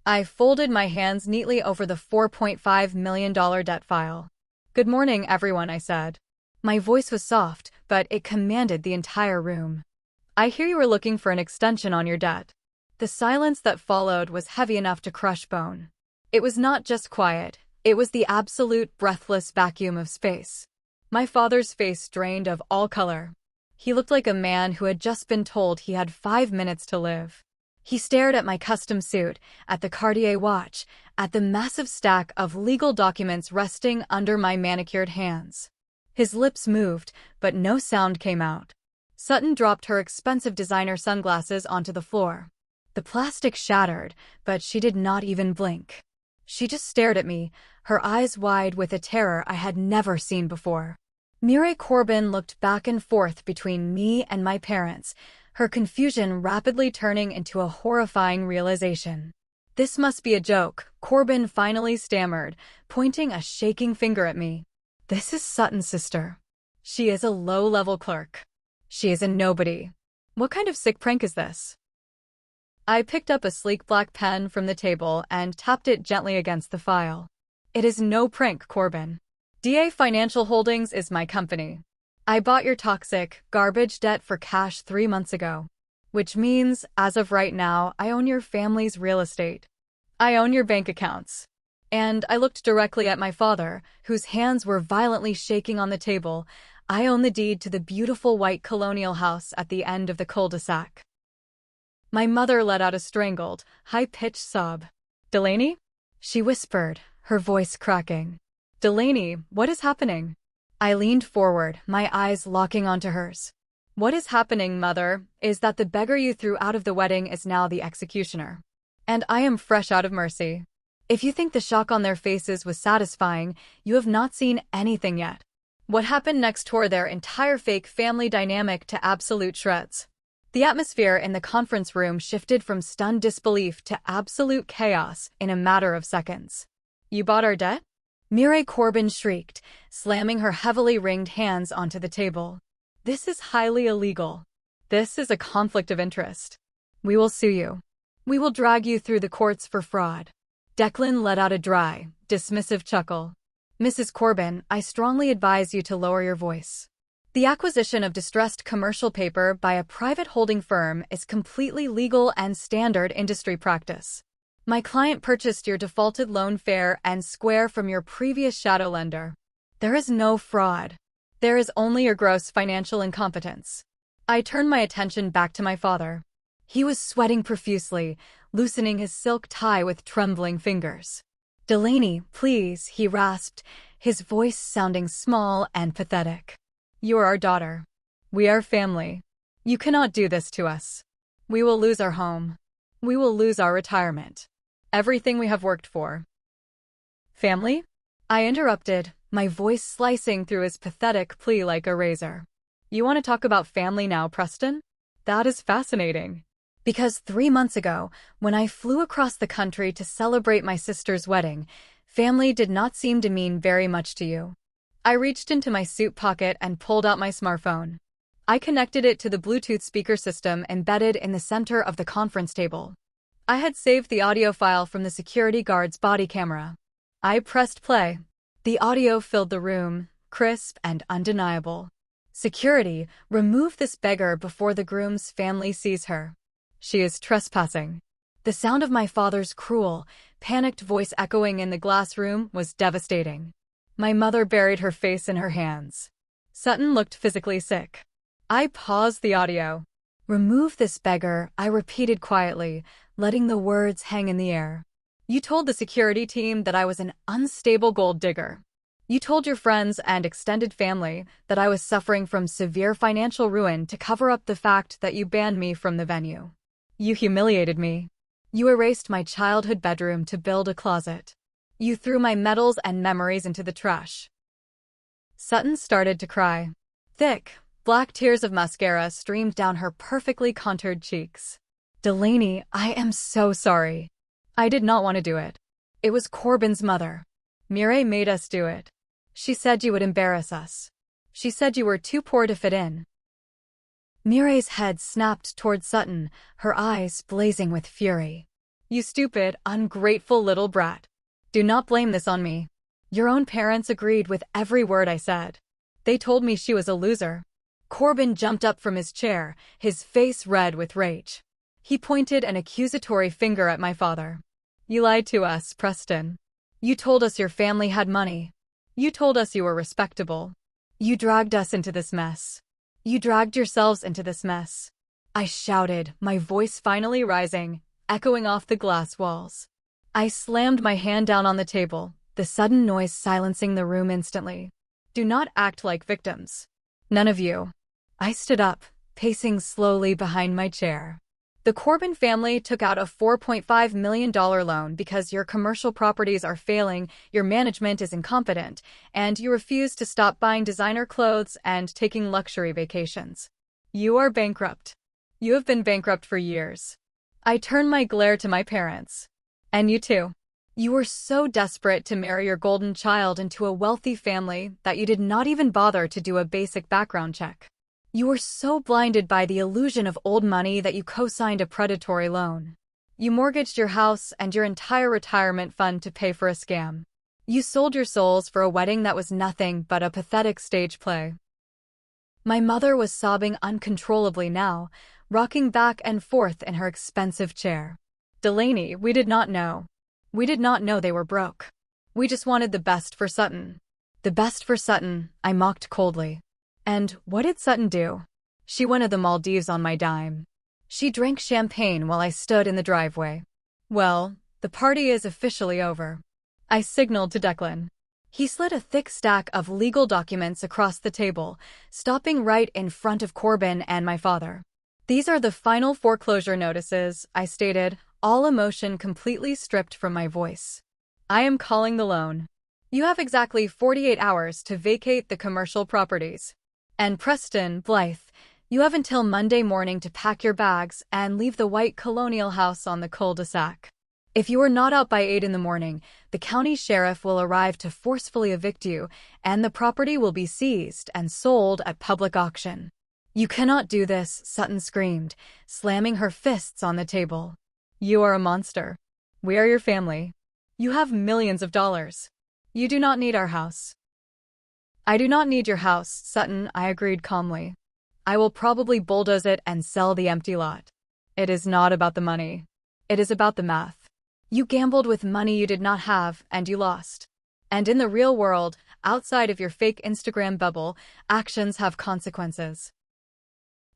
I folded my hands neatly over the $4.5 million debt file. "Good morning, everyone," I said. My voice was soft, but it commanded the entire room. "I hear you were looking for an extension on your debt." The silence that followed was heavy enough to crush bone. It was not just quiet, it was the absolute breathless vacuum of space. My father's face drained of all color. He looked like a man who had just been told he had 5 minutes to live. He stared at my custom suit, at the Cartier watch, at the massive stack of legal documents resting under my manicured hands. His lips moved, but no sound came out. Sutton dropped her expensive designer sunglasses onto the floor. The plastic shattered, but she did not even blink. She just stared at me, her eyes wide with a terror I had never seen before. Mire Corbin looked back and forth between me and my parents, her confusion rapidly turning into a horrifying realization. "This must be a joke," Corbin finally stammered, pointing a shaking finger at me. "This is Sutton's sister. She is a low-level clerk. She is a nobody. What kind of sick prank is this?" I picked up a sleek black pen from the table and tapped it gently against the file. "It is no prank, Corbin. DA Financial Holdings is my company. I bought your toxic, garbage debt for cash 3 months ago. Which means, as of right now, I own your family's real estate. I own your bank accounts." And I looked directly at my father, whose hands were violently shaking on the table. "I own the deed to the beautiful white colonial house at the end of the cul-de-sac." My mother let out a strangled, high-pitched sob. "Delaney?" she whispered, her voice cracking. "Delaney, what is happening?" I leaned forward, my eyes locking onto hers. "What is happening, Mother, is that the beggar you threw out of the wedding is now the executioner. And I am fresh out of mercy. If you think the shock on their faces was satisfying, you have not seen anything yet. What happened next tore their entire fake family dynamic to absolute shreds. The atmosphere in the conference room shifted from stunned disbelief to absolute chaos in a matter of seconds. "You bought our debt?" Mireille Corbin shrieked, slamming her heavily ringed hands onto the table. "This is highly illegal. This is a conflict of interest. We will sue you. We will drag you through the courts for fraud." Declan let out a dry, dismissive chuckle. "Mrs. Corbin, I strongly advise you to lower your voice. The acquisition of distressed commercial paper by a private holding firm is completely legal and standard industry practice. My client purchased your defaulted loan fair and square from your previous shadow lender. There is no fraud. There is only your gross financial incompetence." I turned my attention back to my father. He was sweating profusely, loosening his silk tie with trembling fingers. "Delaney, please," he rasped, his voice sounding small and pathetic. "You are our daughter. We are family. You cannot do this to us. We will lose our home. We will lose our retirement. Everything we have worked for." "Family?" I interrupted, my voice slicing through his pathetic plea like a razor. "You want to talk about family now, Preston? That is fascinating. Because 3 months ago, when I flew across the country to celebrate my sister's wedding, family did not seem to mean very much to you." I reached into my suit pocket and pulled out my smartphone. I connected it to the Bluetooth speaker system embedded in the center of the conference table. I had saved the audio file from the security guard's body camera. I pressed play. The audio filled the room, crisp and undeniable. "Security, remove this beggar before the groom's family sees her. She is trespassing." The sound of my father's cruel, panicked voice echoing in the glass room was devastating. My mother buried her face in her hands. Sutton looked physically sick. I paused the audio. "Remove this beggar," I repeated quietly, letting the words hang in the air. "You told the security team that I was an unstable gold digger. You told your friends and extended family that I was suffering from severe financial ruin to cover up the fact that you banned me from the venue. You humiliated me. You erased my childhood bedroom to build a closet. You threw my medals and memories into the trash." Sutton started to cry. Thick, black tears of mascara streamed down her perfectly contoured cheeks. "Delaney, I am so sorry. I did not want to do it. It was Corbin's mother. Mireille made us do it. She said you would embarrass us. She said you were too poor to fit in." Mireille's head snapped toward Sutton, her eyes blazing with fury. "You stupid, ungrateful little brat. Do not blame this on me. Your own parents agreed with every word I said. They told me she was a loser." Corbin jumped up from his chair, his face red with rage. He pointed an accusatory finger at my father. "You lied to us, Preston. You told us your family had money. You told us you were respectable. You dragged us into this mess. You dragged yourselves into this mess." I shouted, my voice finally rising, echoing off the glass walls. I slammed my hand down on the table, the sudden noise silencing the room instantly. "Do not act like victims. None of you." I stood up, pacing slowly behind my chair. "The Corbin family took out a $4.5 million loan because your commercial properties are failing, your management is incompetent, and you refuse to stop buying designer clothes and taking luxury vacations. You are bankrupt. You have been bankrupt for years." I turned my glare to my parents. "And you too. You were so desperate to marry your golden child into a wealthy family that you did not even bother to do a basic background check. You were so blinded by the illusion of old money that you co-signed a predatory loan. You mortgaged your house and your entire retirement fund to pay for a scam. You sold your souls for a wedding that was nothing but a pathetic stage play." My mother was sobbing uncontrollably now, rocking back and forth in her expensive chair. "Delaney, we did not know. We did not know they were broke. We just wanted the best for Sutton." "The best for Sutton," I mocked coldly. "And what did Sutton do?" "She went to the Maldives on my dime. She drank champagne while I stood in the driveway." "Well, the party is officially over." I signaled to Declan. He slid a thick stack of legal documents across the table, stopping right in front of Corbin and my father. "These are the final foreclosure notices," I stated, all emotion completely stripped from my voice. I am calling the loan. You have exactly 48 hours to vacate the commercial properties. And Preston, Blythe, you have until Monday morning to pack your bags and leave the white colonial house on the cul-de-sac. If you are not out by 8 in the morning, the county sheriff will arrive to forcefully evict you, and the property will be seized and sold at public auction. You cannot do this, Sutton screamed, slamming her fists on the table. You are a monster. We are your family. You have millions of dollars. You do not need our house. I do not need your house, Sutton, I agreed calmly. I will probably bulldoze it and sell the empty lot. It is not about the money. It is about the math. You gambled with money you did not have, and you lost. And in the real world, outside of your fake Instagram bubble, actions have consequences.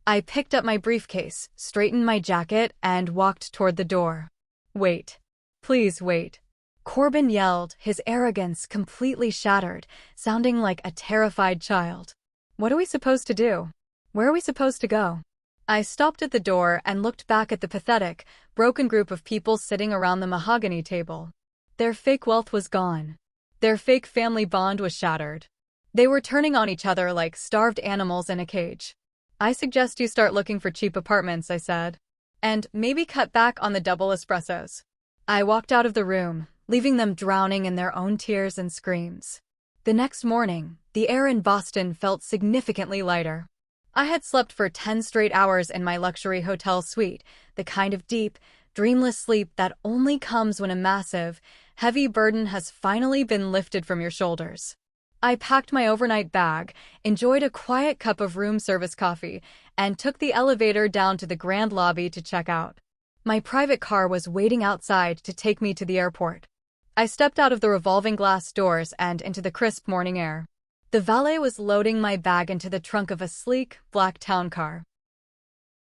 I picked up my briefcase, straightened my jacket, and walked toward the door. Wait. Please wait. Corbin yelled, his arrogance completely shattered, sounding like a terrified child. What are we supposed to do? Where are we supposed to go? I stopped at the door and looked back at the pathetic, broken group of people sitting around the mahogany table. Their fake wealth was gone. Their fake family bond was shattered. They were turning on each other like starved animals in a cage. I suggest you start looking for cheap apartments, I said. And maybe cut back on the double espressos. I walked out of the room, leaving them drowning in their own tears and screams. The next morning, the air in Boston felt significantly lighter. I had slept for 10 straight hours in my luxury hotel suite, the kind of deep, dreamless sleep that only comes when a massive, heavy burden has finally been lifted from your shoulders. I packed my overnight bag, enjoyed a quiet cup of room service coffee, and took the elevator down to the grand lobby to check out. My private car was waiting outside to take me to the airport. I stepped out of the revolving glass doors and into the crisp morning air. The valet was loading my bag into the trunk of a sleek, black town car.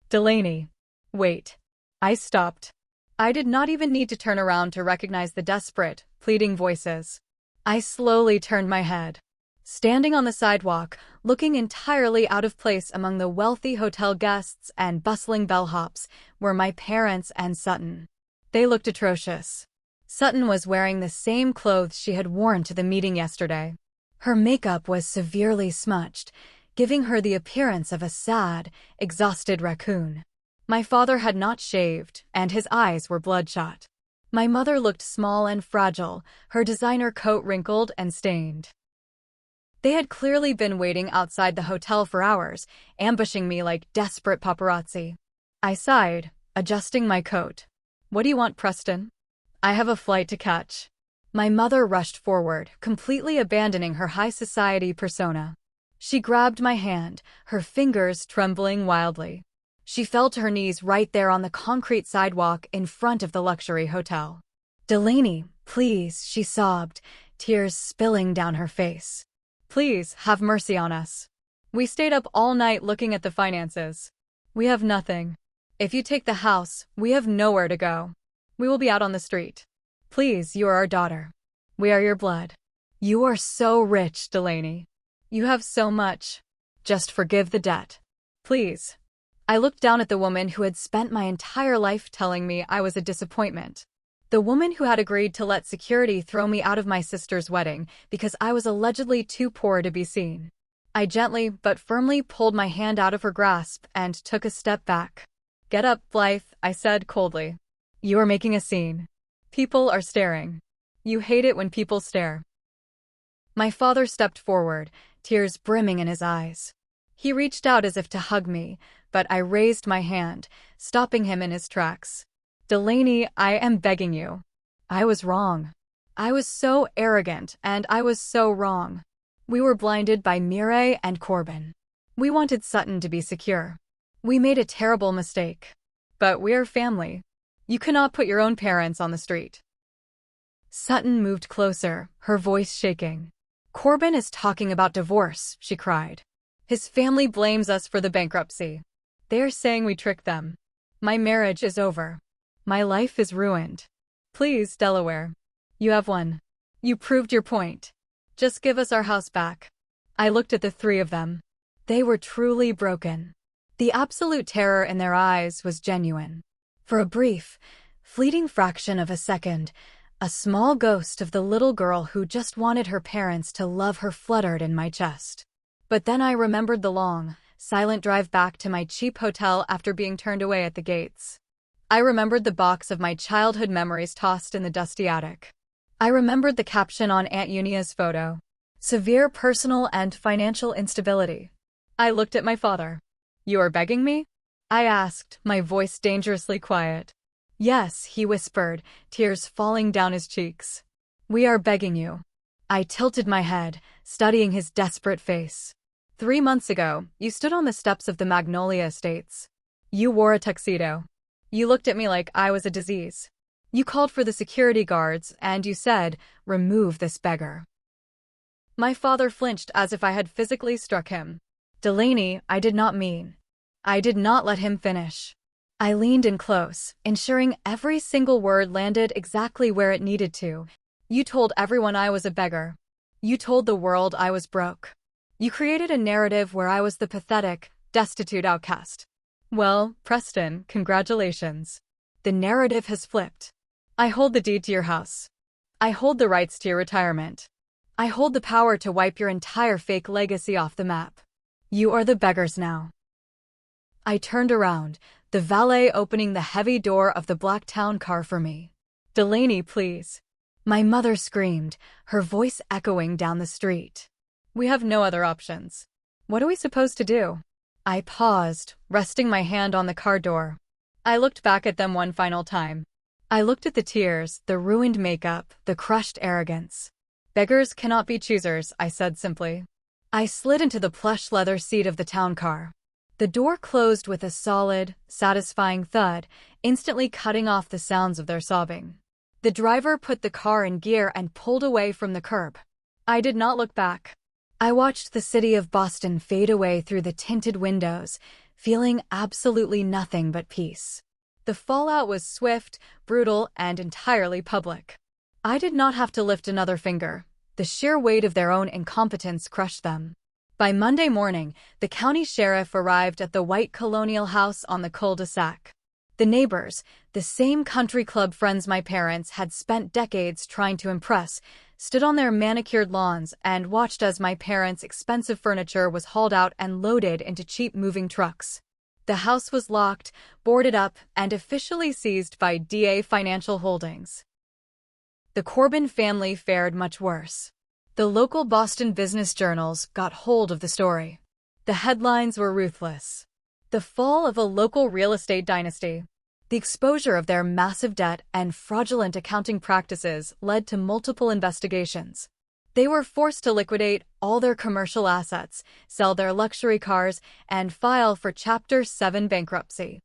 Delaney. Wait. I stopped. I did not even need to turn around to recognize the desperate, pleading voices. I slowly turned my head. Standing on the sidewalk, looking entirely out of place among the wealthy hotel guests and bustling bellhops, were my parents and Sutton. They looked atrocious. Sutton was wearing the same clothes she had worn to the meeting yesterday. Her makeup was severely smudged, giving her the appearance of a sad, exhausted raccoon. My father had not shaved, and his eyes were bloodshot. My mother looked small and fragile, her designer coat wrinkled and stained. They had clearly been waiting outside the hotel for hours, ambushing me like desperate paparazzi. I sighed, adjusting my coat. What do you want, Preston? I have a flight to catch. My mother rushed forward, completely abandoning her high society persona. She grabbed my hand, her fingers trembling wildly. She fell to her knees right there on the concrete sidewalk in front of the luxury hotel. Delaney, please, she sobbed, tears spilling down her face. Please, have mercy on us. We stayed up all night looking at the finances. We have nothing. If you take the house, we have nowhere to go. We will be out on the street. Please, you are our daughter. We are your blood. You are so rich, Delaney. You have so much. Just forgive the debt. Please. I looked down at the woman who had spent my entire life telling me I was a disappointment. The woman who had agreed to let security throw me out of my sister's wedding because I was allegedly too poor to be seen. I gently but firmly pulled my hand out of her grasp and took a step back. Get up, Blythe, I said coldly. You are making a scene. People are staring. You hate it when people stare. My father stepped forward, tears brimming in his eyes. He reached out as if to hug me, but I raised my hand, stopping him in his tracks. Delaney, I am begging you. I was wrong. I was so arrogant, and I was so wrong. We were blinded by Mireille and Corbin. We wanted Sutton to be secure. We made a terrible mistake. But we are family. You cannot put your own parents on the street. Sutton moved closer, her voice shaking. Corbin is talking about divorce, she cried. His family blames us for the bankruptcy. They are saying we tricked them. My marriage is over. My life is ruined. Please, Delaware. You have won. You proved your point. Just give us our house back. I looked at the three of them. They were truly broken. The absolute terror in their eyes was genuine. For a brief, fleeting fraction of a second, A small ghost of the little girl who just wanted her parents to love her fluttered in my chest. But then I remembered the long, silent drive back to my cheap hotel after being turned away at the gates. I remembered the box of my childhood memories tossed in the dusty attic. I remembered the caption on Aunt Unia's photo. Severe personal and financial instability. I looked at my father. "You are begging me?" I asked, my voice dangerously quiet. "Yes," he whispered, tears falling down his cheeks. "We are begging you." I tilted my head, studying his desperate face. 3 months ago, you stood on the steps of the Magnolia Estates. You wore a tuxedo. You looked at me like I was a disease. You called for the security guards, and you said, "Remove this beggar." My father flinched as if I had physically struck him. "Delaney, I did not mean." I did not let him finish. I leaned in close, ensuring every single word landed exactly where it needed to. "You told everyone I was a beggar. You told the world I was broke. You created a narrative where I was the pathetic, destitute outcast. Well, Preston, congratulations. The narrative has flipped. I hold the deed to your house. I hold the rights to your retirement. I hold the power to wipe your entire fake legacy off the map. You are the beggars now." I turned around, the valet opening the heavy door of the black town car for me. "Delaney, please." My mother screamed, her voice echoing down the street. "We have no other options. What are we supposed to do?" I paused, resting my hand on the car door. I looked back at them one final time. I looked at the tears, the ruined makeup, the crushed arrogance. "Beggars cannot be choosers," I said simply. I slid into the plush leather seat of the town car. The door closed with a solid, satisfying thud, instantly cutting off the sounds of their sobbing. The driver put the car in gear and pulled away from the curb. I did not look back. I watched the city of Boston fade away through the tinted windows, feeling absolutely nothing but peace. The fallout was swift, brutal, and entirely public. I did not have to lift another finger. The sheer weight of their own incompetence crushed them. By Monday morning, the county sheriff arrived at the white colonial house on the cul-de-sac. The neighbors, the same country club friends my parents had spent decades trying to impress, stood on their manicured lawns and watched as my parents' expensive furniture was hauled out and loaded into cheap moving trucks. The house was locked, boarded up, and officially seized by DA Financial Holdings. The Corbin family fared much worse. The local Boston business journals got hold of the story. The headlines were ruthless. The fall of a local real estate dynasty. The exposure of their massive debt and fraudulent accounting practices led to multiple investigations. They were forced to liquidate all their commercial assets, sell their luxury cars, and file for Chapter 7 bankruptcy.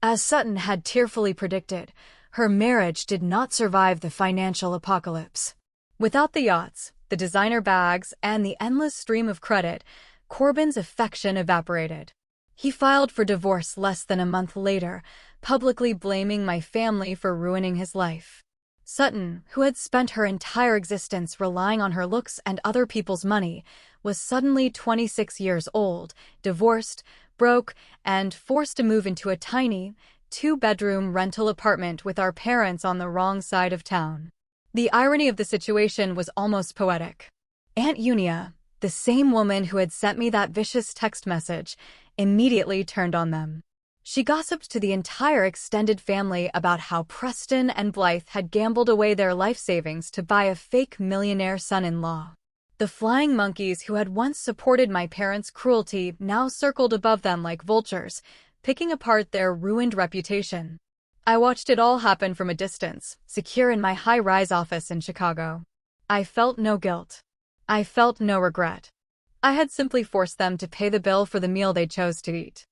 As Sutton had tearfully predicted, her marriage did not survive the financial apocalypse. Without the yachts, the designer bags, and the endless stream of credit, Corbin's affection evaporated. He filed for divorce less than a month later, publicly blaming my family for ruining his life. Sutton, who had spent her entire existence relying on her looks and other people's money, was suddenly 26 years old, divorced, broke, and forced to move into a tiny, 2-bedroom rental apartment with our parents on the wrong side of town. The irony of the situation was almost poetic. Aunt Unia, the same woman who had sent me that vicious text message, immediately turned on them. She gossiped to the entire extended family about how Preston and Blythe had gambled away their life savings to buy a fake millionaire son-in-law. The flying monkeys who had once supported my parents' cruelty now circled above them like vultures, picking apart their ruined reputation. I watched it all happen from a distance, secure in my high-rise office in Chicago. I felt no guilt. I felt no regret. I had simply forced them to pay the bill for the meal they chose to eat.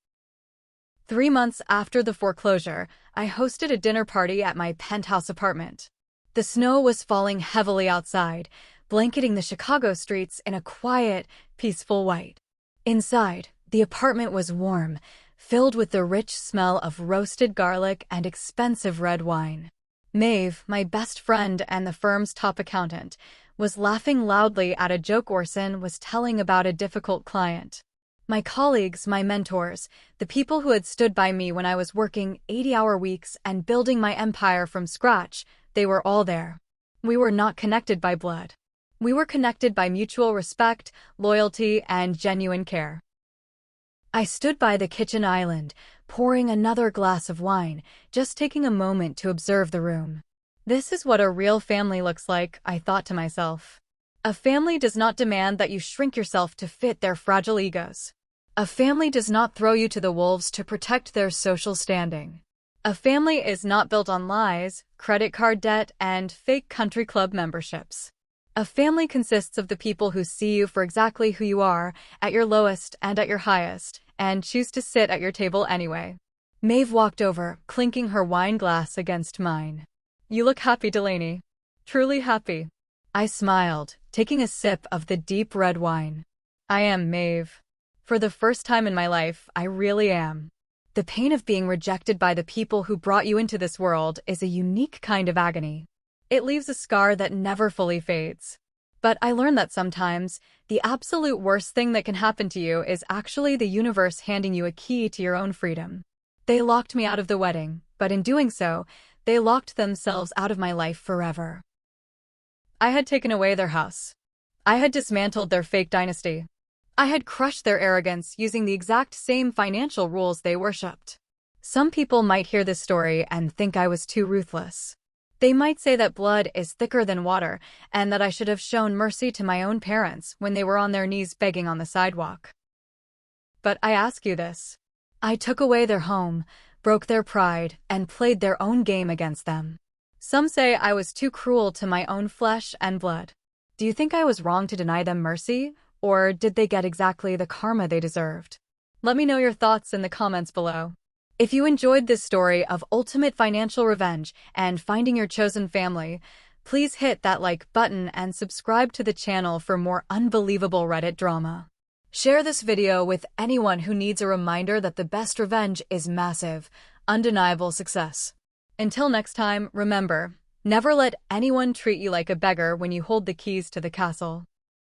3 months after the foreclosure, I hosted a dinner party at my penthouse apartment. The snow was falling heavily outside, blanketing the Chicago streets in a quiet, peaceful white. Inside, the apartment was warm, filled with the rich smell of roasted garlic and expensive red wine. Maeve, my best friend and the firm's top accountant, was laughing loudly at a joke Orson was telling about a difficult client. My colleagues, my mentors, the people who had stood by me when I was working 80-hour weeks and building my empire from scratch, They were all there. We were not connected by blood. We were connected by mutual respect, loyalty, and genuine care. I stood by the kitchen island, pouring another glass of wine, just taking a moment to observe the room. This is what a real family looks like, I thought to myself. A family does not demand that you shrink yourself to fit their fragile egos. A family does not throw you to the wolves to protect their social standing. A family is not built on lies, credit card debt, and fake country club memberships. A family consists of the people who see you for exactly who you are, at your lowest and at your highest, and choose to sit at your table anyway. Maeve walked over, clinking her wine glass against mine. You look happy, Delaney. Truly happy. I smiled, taking a sip of the deep red wine. I am, Maeve. For the first time in my life, I really am. The pain of being rejected by the people who brought you into this world is a unique kind of agony. It leaves a scar that never fully fades. But I learned that sometimes, the absolute worst thing that can happen to you is actually the universe handing you a key to your own freedom. They locked me out of the wedding, but in doing so, they locked themselves out of my life forever. I had taken away their house. I had dismantled their fake dynasty. I had crushed their arrogance using the exact same financial rules they worshipped. Some people might hear this story and think I was too ruthless. They might say that blood is thicker than water and that I should have shown mercy to my own parents when they were on their knees begging on the sidewalk. But I ask you this. I took away their home, broke their pride, and played their own game against them. Some say I was too cruel to my own flesh and blood. Do you think I was wrong to deny them mercy, or did they get exactly the karma they deserved? Let me know your thoughts in the comments below. If you enjoyed this story of ultimate financial revenge and finding your chosen family, please hit that like button and subscribe to the channel for more unbelievable Reddit drama. Share this video with anyone who needs a reminder that the best revenge is massive, undeniable success. Until next time, remember, never let anyone treat you like a beggar when you hold the keys to the castle.